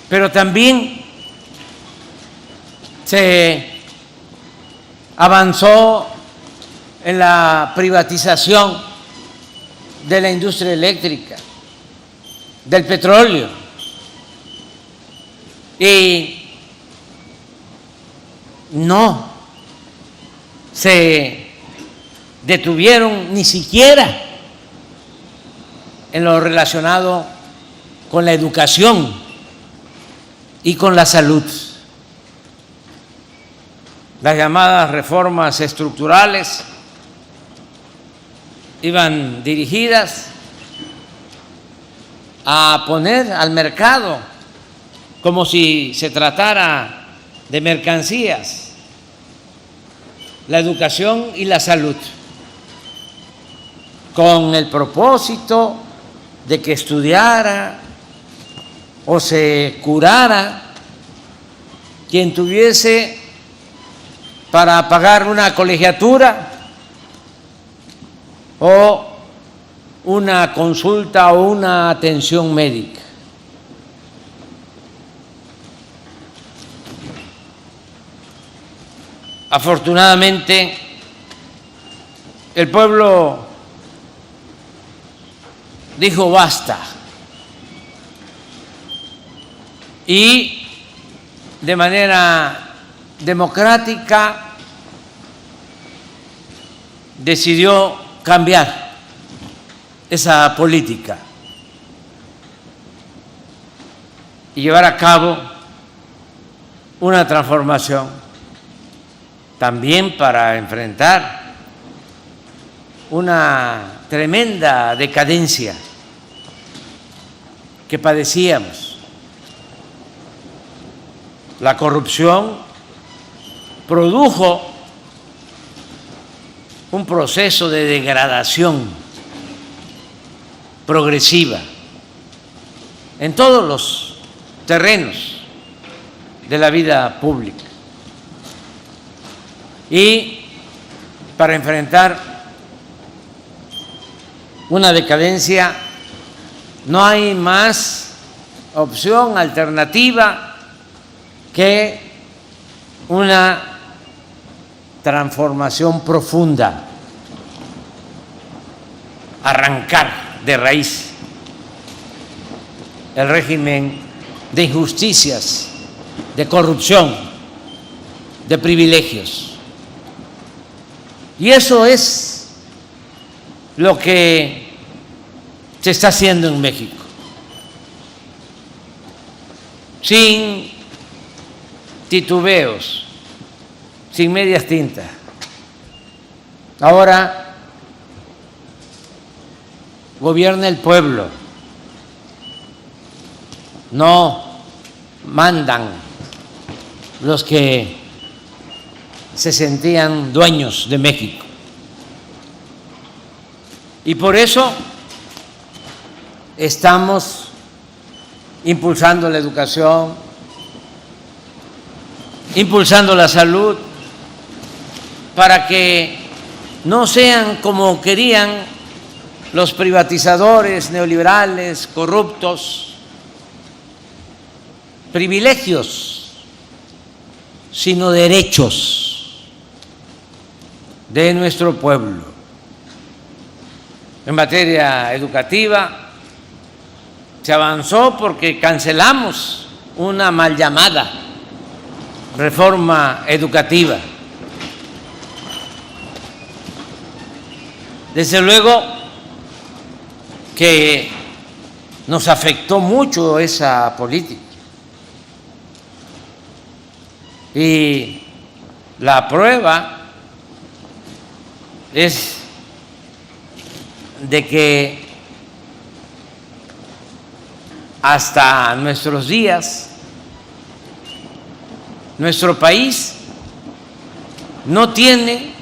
Pero también se avanzó en la privatización de la industria eléctrica, del petróleo, y no se detuvieron ni siquiera en lo relacionado con la educación y con la salud. Las llamadas reformas estructurales iban dirigidas a poner al mercado, como si se tratara de mercancías, la educación y la salud, con el propósito de que estudiara o se curara quien tuviese para pagar una colegiatura o una consulta o una atención médica. Afortunadamente, el pueblo dijo basta y de manera democrática decidió cambiar esa política y llevar a cabo una transformación también para enfrentar una tremenda decadencia que padecíamos. La corrupción produjo un proceso de degradación progresiva en todos los terrenos de la vida pública. Y para enfrentar una decadencia no hay más opción alternativa que una transformación profunda, arrancar de raíz el régimen de injusticias, de corrupción, de privilegios. Y eso es lo que se está haciendo en México, sin titubeos, sin medias tintas. Ahora gobierna el pueblo, no mandan los que se sentían dueños de México. Y por eso estamos impulsando la educación, impulsando la salud, para que no sean como querían los privatizadores neoliberales, corruptos, privilegios, sino derechos de nuestro pueblo. En materia educativa se avanzó porque cancelamos una mal llamada reforma educativa. Desde luego que nos afectó mucho esa política y la prueba es de que hasta nuestros días nuestro país no tiene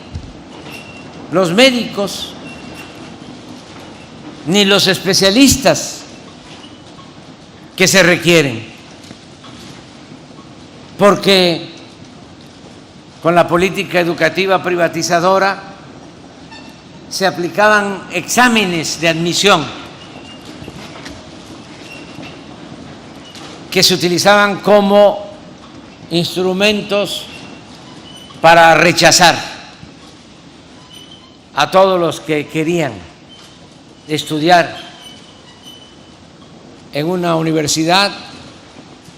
los médicos ni los especialistas que se requieren, porque con la política educativa privatizadora se aplicaban exámenes de admisión que se utilizaban como instrumentos para rechazar a todos los que querían estudiar en una universidad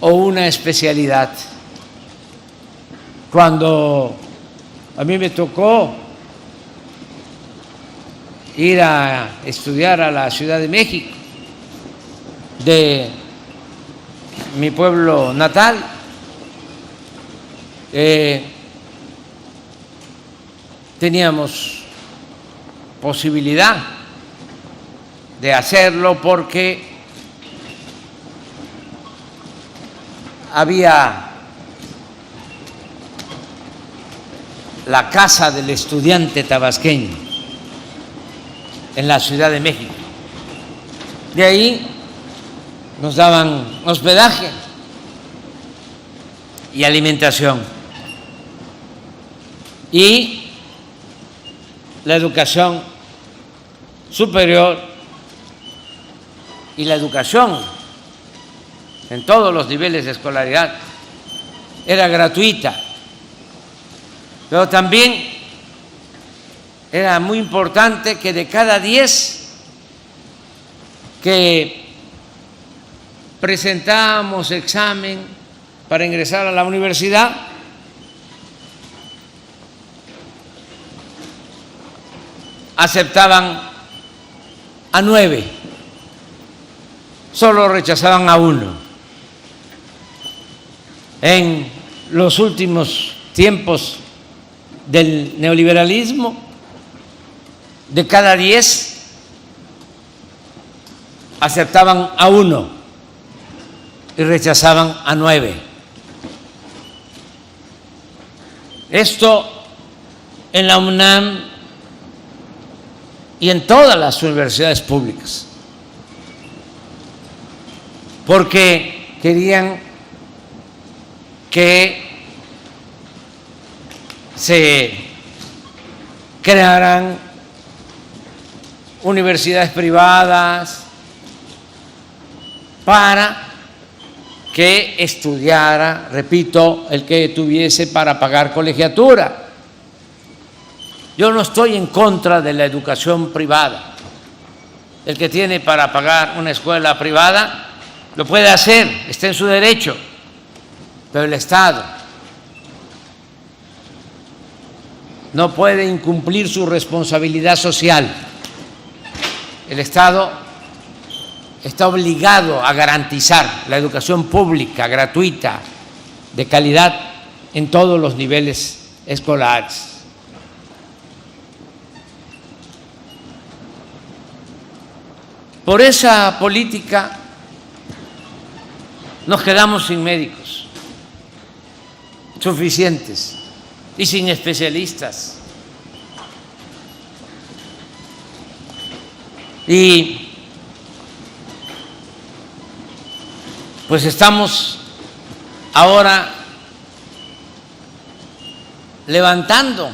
o una especialidad. Cuando a mí me tocó ir a estudiar a la Ciudad de México, de mi pueblo natal, teníamos posibilidad de hacerlo porque había la Casa del Estudiante Tabasqueño en la Ciudad de México. De ahí nos daban hospedaje y alimentación. Y la educación superior y la educación en todos los niveles de escolaridad era gratuita. Pero también era muy importante que de cada 10 que presentábamos examen para ingresar a la universidad, aceptaban a 9, solo rechazaban a 1. En los últimos tiempos del neoliberalismo, de cada 10 aceptaban a 1 y rechazaban a 9. Esto en la UNAM y en todas las universidades públicas, porque querían que se crearan universidades privadas para que estudiara, repito, el que tuviese para pagar colegiatura. Yo no estoy en contra de la educación privada. El que tiene para pagar una escuela privada lo puede hacer, está en su derecho, pero el Estado no puede incumplir su responsabilidad social. El Estado está obligado a garantizar la educación pública, gratuita, de calidad en todos los niveles escolares. Por esa política nos quedamos sin médicos suficientes y sin especialistas. Y pues estamos ahora levantando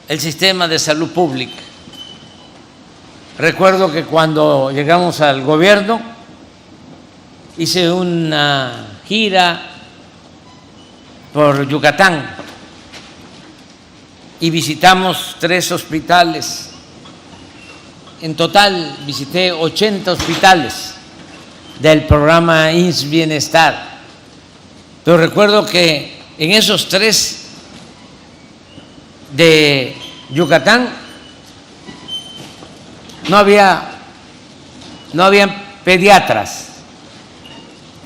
el sistema de salud pública. Recuerdo que cuando llegamos al gobierno hice una gira por Yucatán y visitamos 3 hospitales. En total visité 80 hospitales del programa IMSS Bienestar. Pero recuerdo que en esos 3 de Yucatán no había pediatras,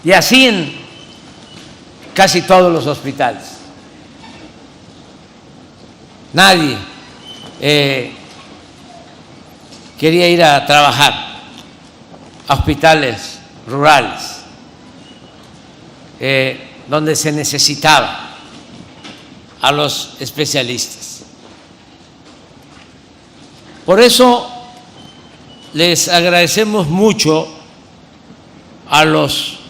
y así en casi todos los hospitales. Nadie quería ir a trabajar a hospitales rurales donde se necesitaba a los especialistas. Por eso les agradecemos mucho a los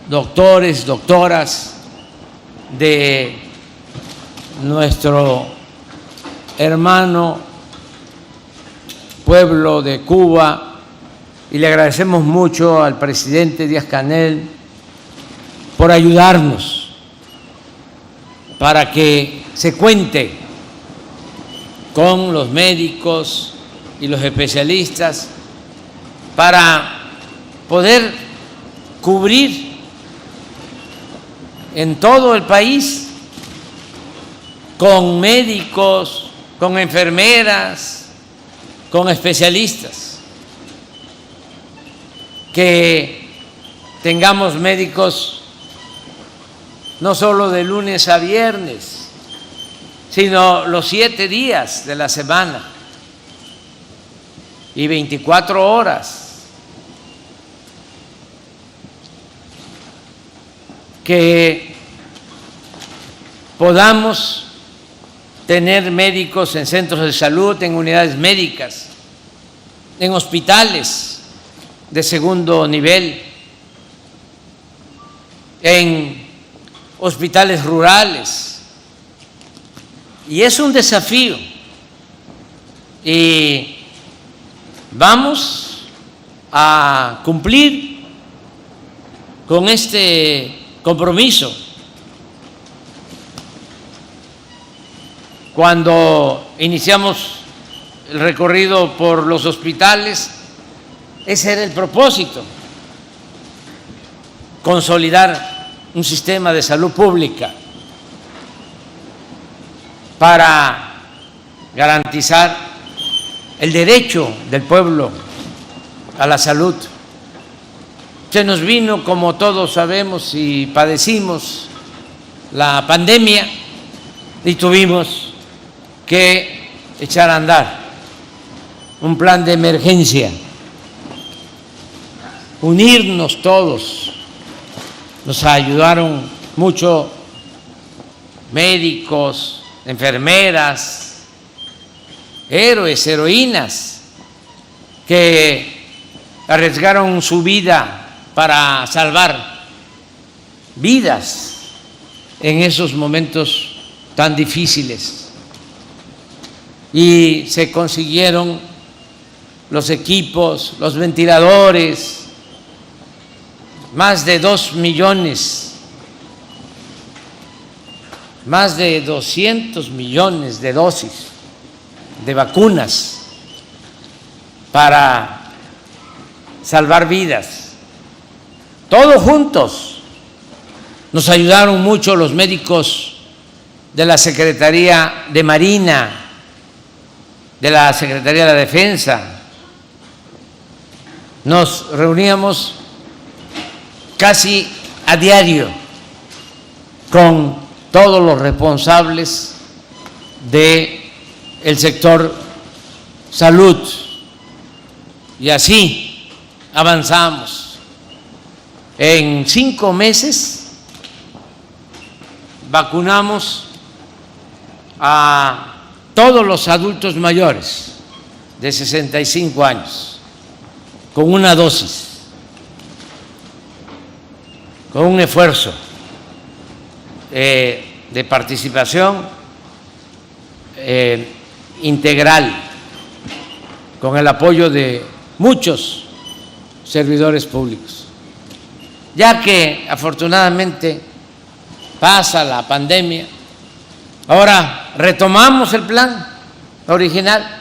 doctores, doctoras de nuestro hermano pueblo de Cuba, y le agradecemos mucho al presidente Díaz-Canel por ayudarnos para que se cuente con los médicos y los especialistas para poder cubrir en todo el país con médicos, con enfermeras, con especialistas, que tengamos médicos no solo de lunes a viernes, sino los 7 días de la semana y 24 horas. Que podamos tener médicos en centros de salud, en unidades médicas, en hospitales de segundo nivel, en hospitales rurales. Y es un desafío. Y vamos a cumplir con este compromiso. Cuando iniciamos el recorrido por los hospitales, ese era el propósito: consolidar un sistema de salud pública para garantizar el derecho del pueblo a la salud. Se nos vino, como todos sabemos y padecimos, la pandemia y tuvimos que echar a andar un plan de emergencia, unirnos todos. Nos ayudaron mucho médicos, enfermeras, héroes, heroínas, que arriesgaron su vida para salvar vidas en esos momentos tan difíciles. Y se consiguieron los equipos, los ventiladores, más de 2 millones, más de 200 millones de dosis de vacunas para salvar vidas. Todos juntos. Nos ayudaron mucho los médicos de la Secretaría de Marina, de la Secretaría de la Defensa. Nos reuníamos casi a diario con todos los responsables del sector salud, y así avanzamos. En 5 meses vacunamos a todos los adultos mayores de 65 años con una dosis, con un esfuerzo de participación integral, con el apoyo de muchos servidores públicos. Ya que afortunadamente pasa la pandemia, ahora retomamos el plan original.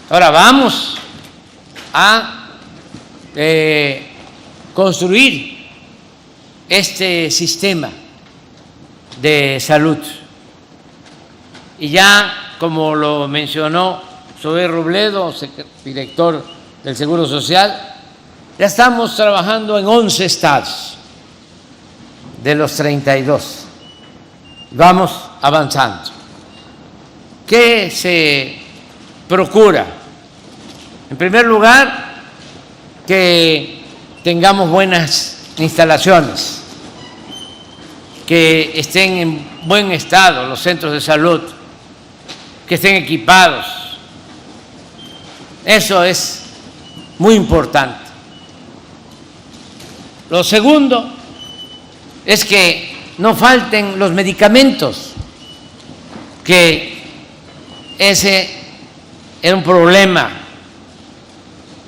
Ahora vamos a construir este sistema de salud. Y ya, como lo mencionó Zoé Robledo, director del Seguro Social, ya estamos trabajando en 11 estados de los 32. Vamos avanzando. ¿Qué se procura? En primer lugar, que tengamos buenas instalaciones, que estén en buen estado los centros de salud, que estén equipados. Eso es muy importante. Lo segundo es que no falten los medicamentos, que ese era un problema,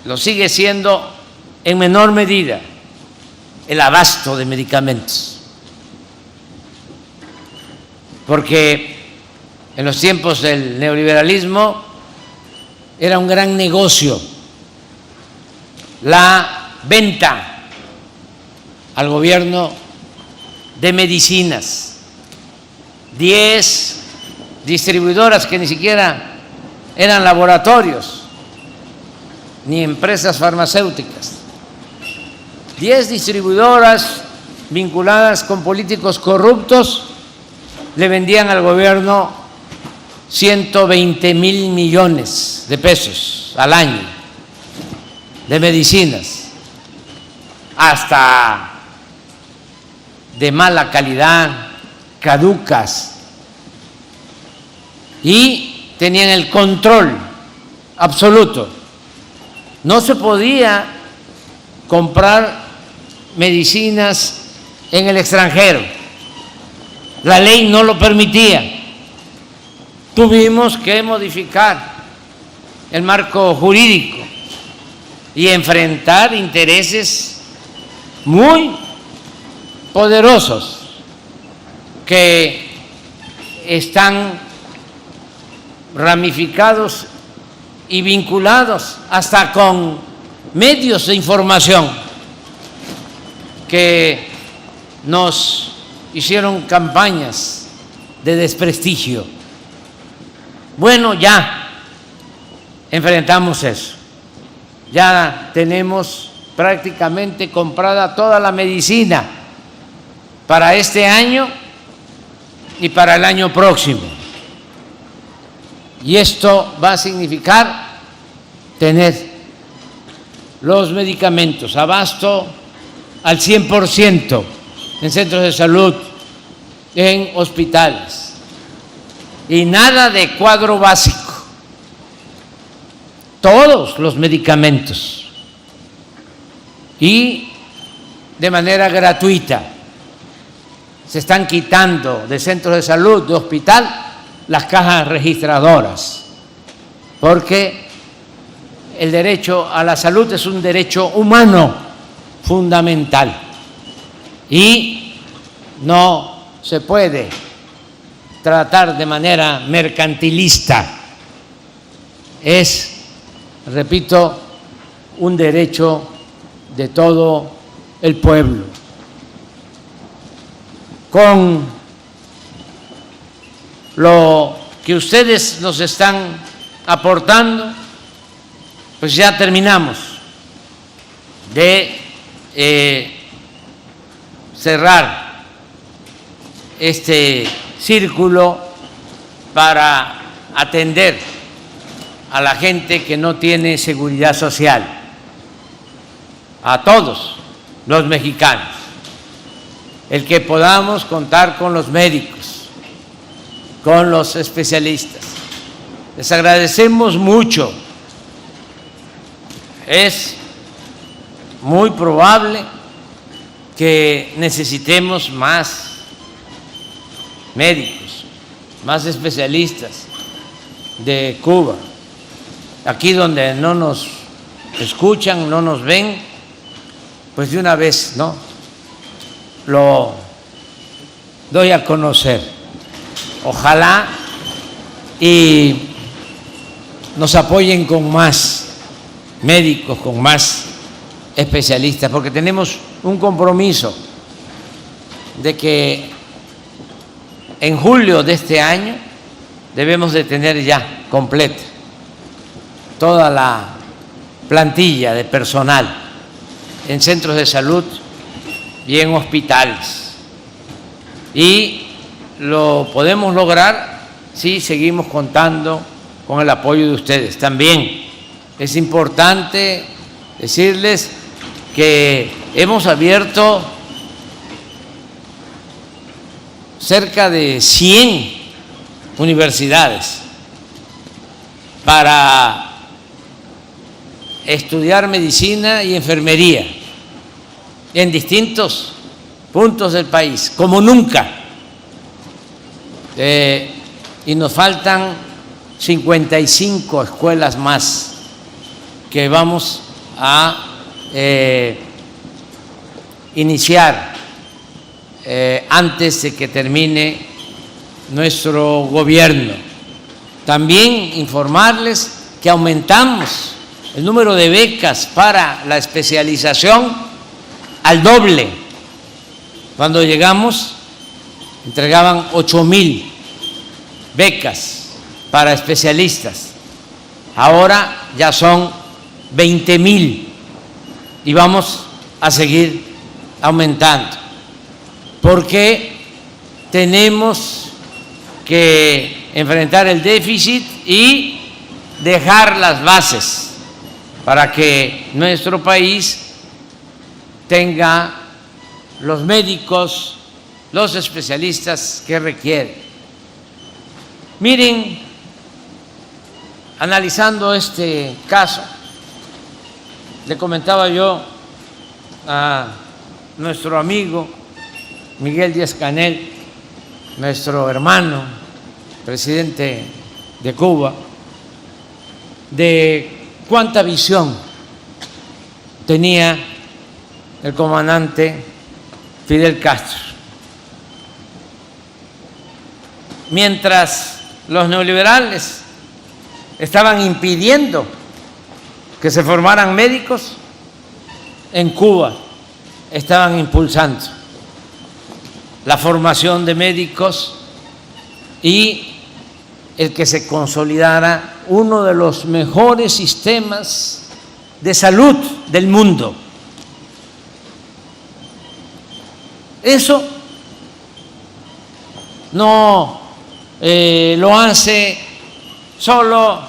lo sigue siendo en menor medida, el abasto de medicamentos. Porque en los tiempos del neoliberalismo era un gran negocio la venta al gobierno de medicinas. 10 distribuidoras que ni siquiera eran laboratorios ni empresas farmacéuticas. 10 distribuidoras vinculadas con políticos corruptos le vendían al gobierno 120 mil millones de pesos al año de medicinas, hasta de mala calidad, caducas, y tenían el control absoluto. No se podía comprar medicinas en el extranjero, la ley no lo permitía. Tuvimos que modificar el marco jurídico y enfrentar intereses muy poderosos que están ramificados y vinculados hasta con medios de información que nos hicieron campañas de desprestigio. Bueno, ya enfrentamos eso. Ya tenemos prácticamente comprada toda la medicina para este año y para el año próximo. Y esto va a significar tener los medicamentos, abasto al 100% en centros de salud, en hospitales, y nada de cuadro básico. Todos los medicamentos y de manera gratuita. Se están quitando de centros de salud, de hospital, las cajas registradoras, porque el derecho a la salud es un derecho humano fundamental y no se puede tratar de manera mercantilista. Es, repito, un derecho de todo el pueblo. Con lo que ustedes nos están aportando, pues ya terminamos de cerrar este círculo para atender a la gente que no tiene seguridad social, a todos los mexicanos, el que podamos contar con los médicos, con los especialistas. Les agradecemos mucho. Es muy probable que necesitemos más médicos, más especialistas de Cuba. Aquí donde no nos escuchan, no nos ven, pues de una vez, ¿no?, lo doy a conocer. Ojalá y nos apoyen con más médicos, con más especialistas, porque tenemos un compromiso de que en julio de este año debemos de tener ya completa toda la plantilla de personal en centros de salud y en hospitales. Y lo podemos lograr si seguimos contando con el apoyo de ustedes. También es importante decirles que hemos abierto cerca de 100 universidades para estudiar medicina y enfermería en distintos puntos del país, como nunca. Y nos faltan 55 escuelas más que vamos a iniciar antes de que termine nuestro gobierno. También informarles que aumentamos el número de becas para la especialización al doble. Cuando llegamos, entregaban 8,000 becas para especialistas. Ahora ya son 20,000 y vamos a seguir aumentando, porque tenemos que enfrentar el déficit y dejar las bases para que nuestro país tenga los médicos, los especialistas que requiere. Miren, analizando este caso, le comentaba yo a nuestro amigo Miguel Díaz-Canel, nuestro hermano, presidente de Cuba, de cuánta visión tenía el comandante Fidel Castro. Mientras los neoliberales estaban impidiendo que se formaran médicos, en Cuba estaban impulsando la formación de médicos y el que se consolidara uno de los mejores sistemas de salud del mundo. Eso no lo hace solo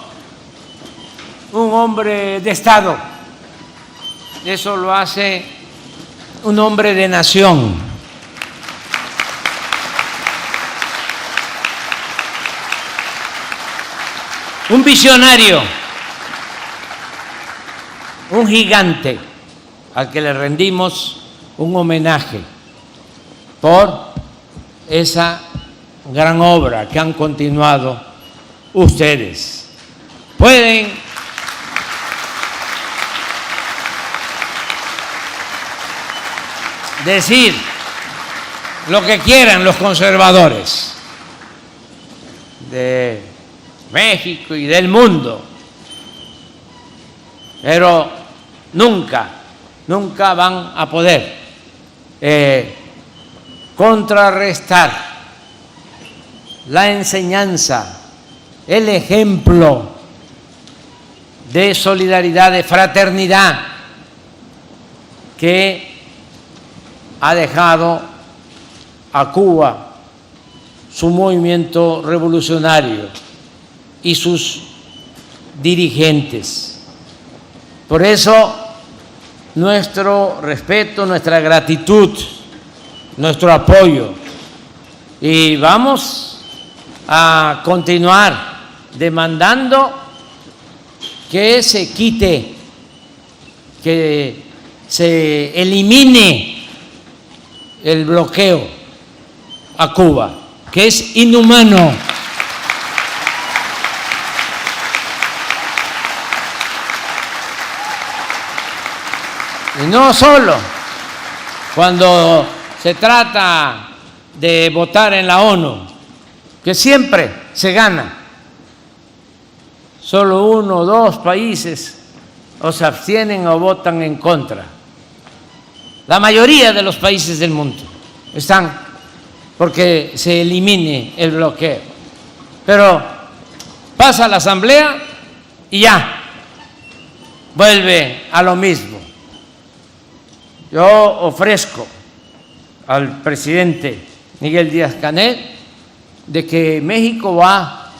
un hombre de Estado, eso lo hace un hombre de nación. Un visionario, un gigante al que le rendimos un homenaje por esa gran obra que han continuado ustedes. Pueden decir lo que quieran los conservadores de México y del mundo, pero nunca van a poder contrarrestar la enseñanza, el ejemplo de solidaridad, de fraternidad que ha dejado a Cuba su movimiento revolucionario y sus dirigentes. Por eso, nuestro respeto, nuestra gratitud, nuestro apoyo, y vamos a continuar demandando que se quite, que se elimine el bloqueo a Cuba, que es inhumano. Y no solo cuando se trata de votar en la ONU, que siempre se gana. Solo 1 o 2 países o se abstienen o votan en contra. La mayoría de los países del mundo están porque se elimine el bloqueo. Pero pasa la Asamblea y ya vuelve a lo mismo. Yo ofrezco al presidente Miguel Díaz-Canel de que México va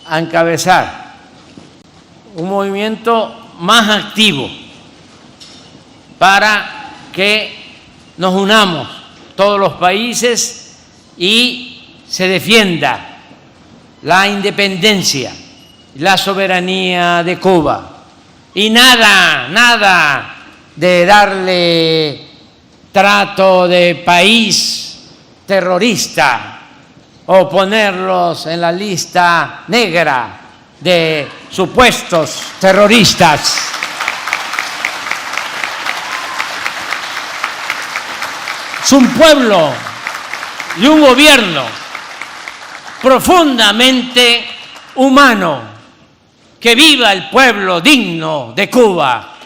a encabezar un movimiento más activo para que nos unamos todos los países y se defienda la independencia y la soberanía de Cuba. Y nada de darle trato de país terrorista o ponerlos en la lista negra de supuestos terroristas. Es un pueblo y un gobierno profundamente humano, ¡Que viva el pueblo digno de Cuba!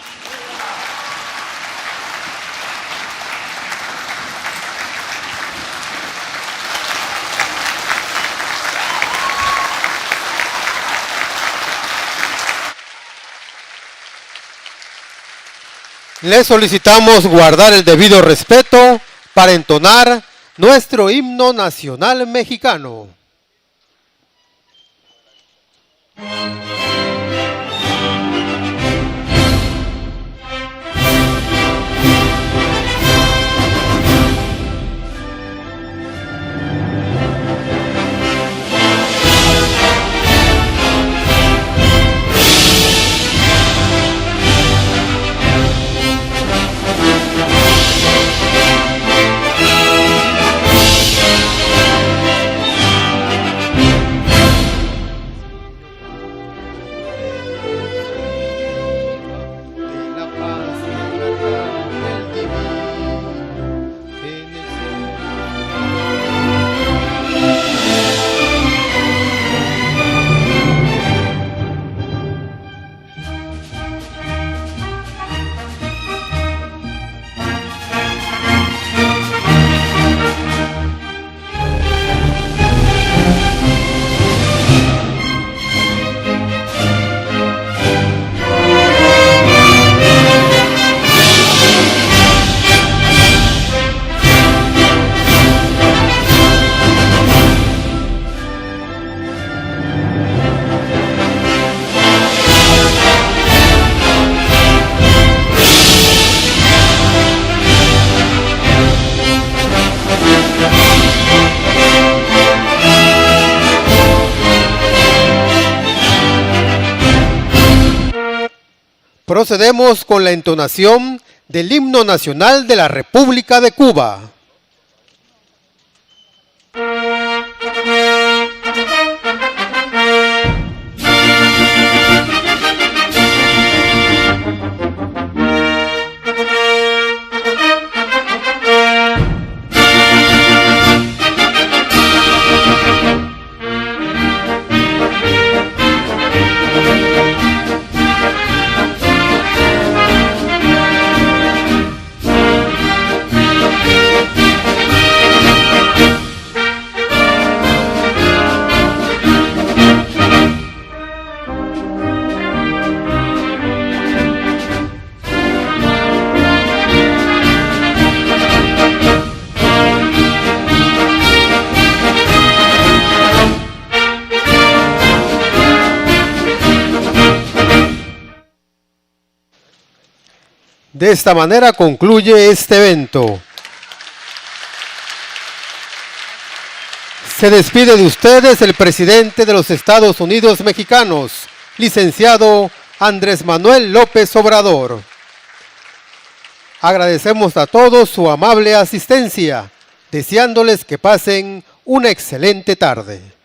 Le solicitamos guardar el debido respeto para entonar nuestro himno nacional mexicano. Procedemos con la entonación del himno nacional de la República de Cuba. De esta manera concluye este evento. Se despide de ustedes el presidente de los Estados Unidos mexicanos, licenciado Andrés Manuel López Obrador. Agradecemos a todos su amable asistencia, deseándoles que pasen una excelente tarde.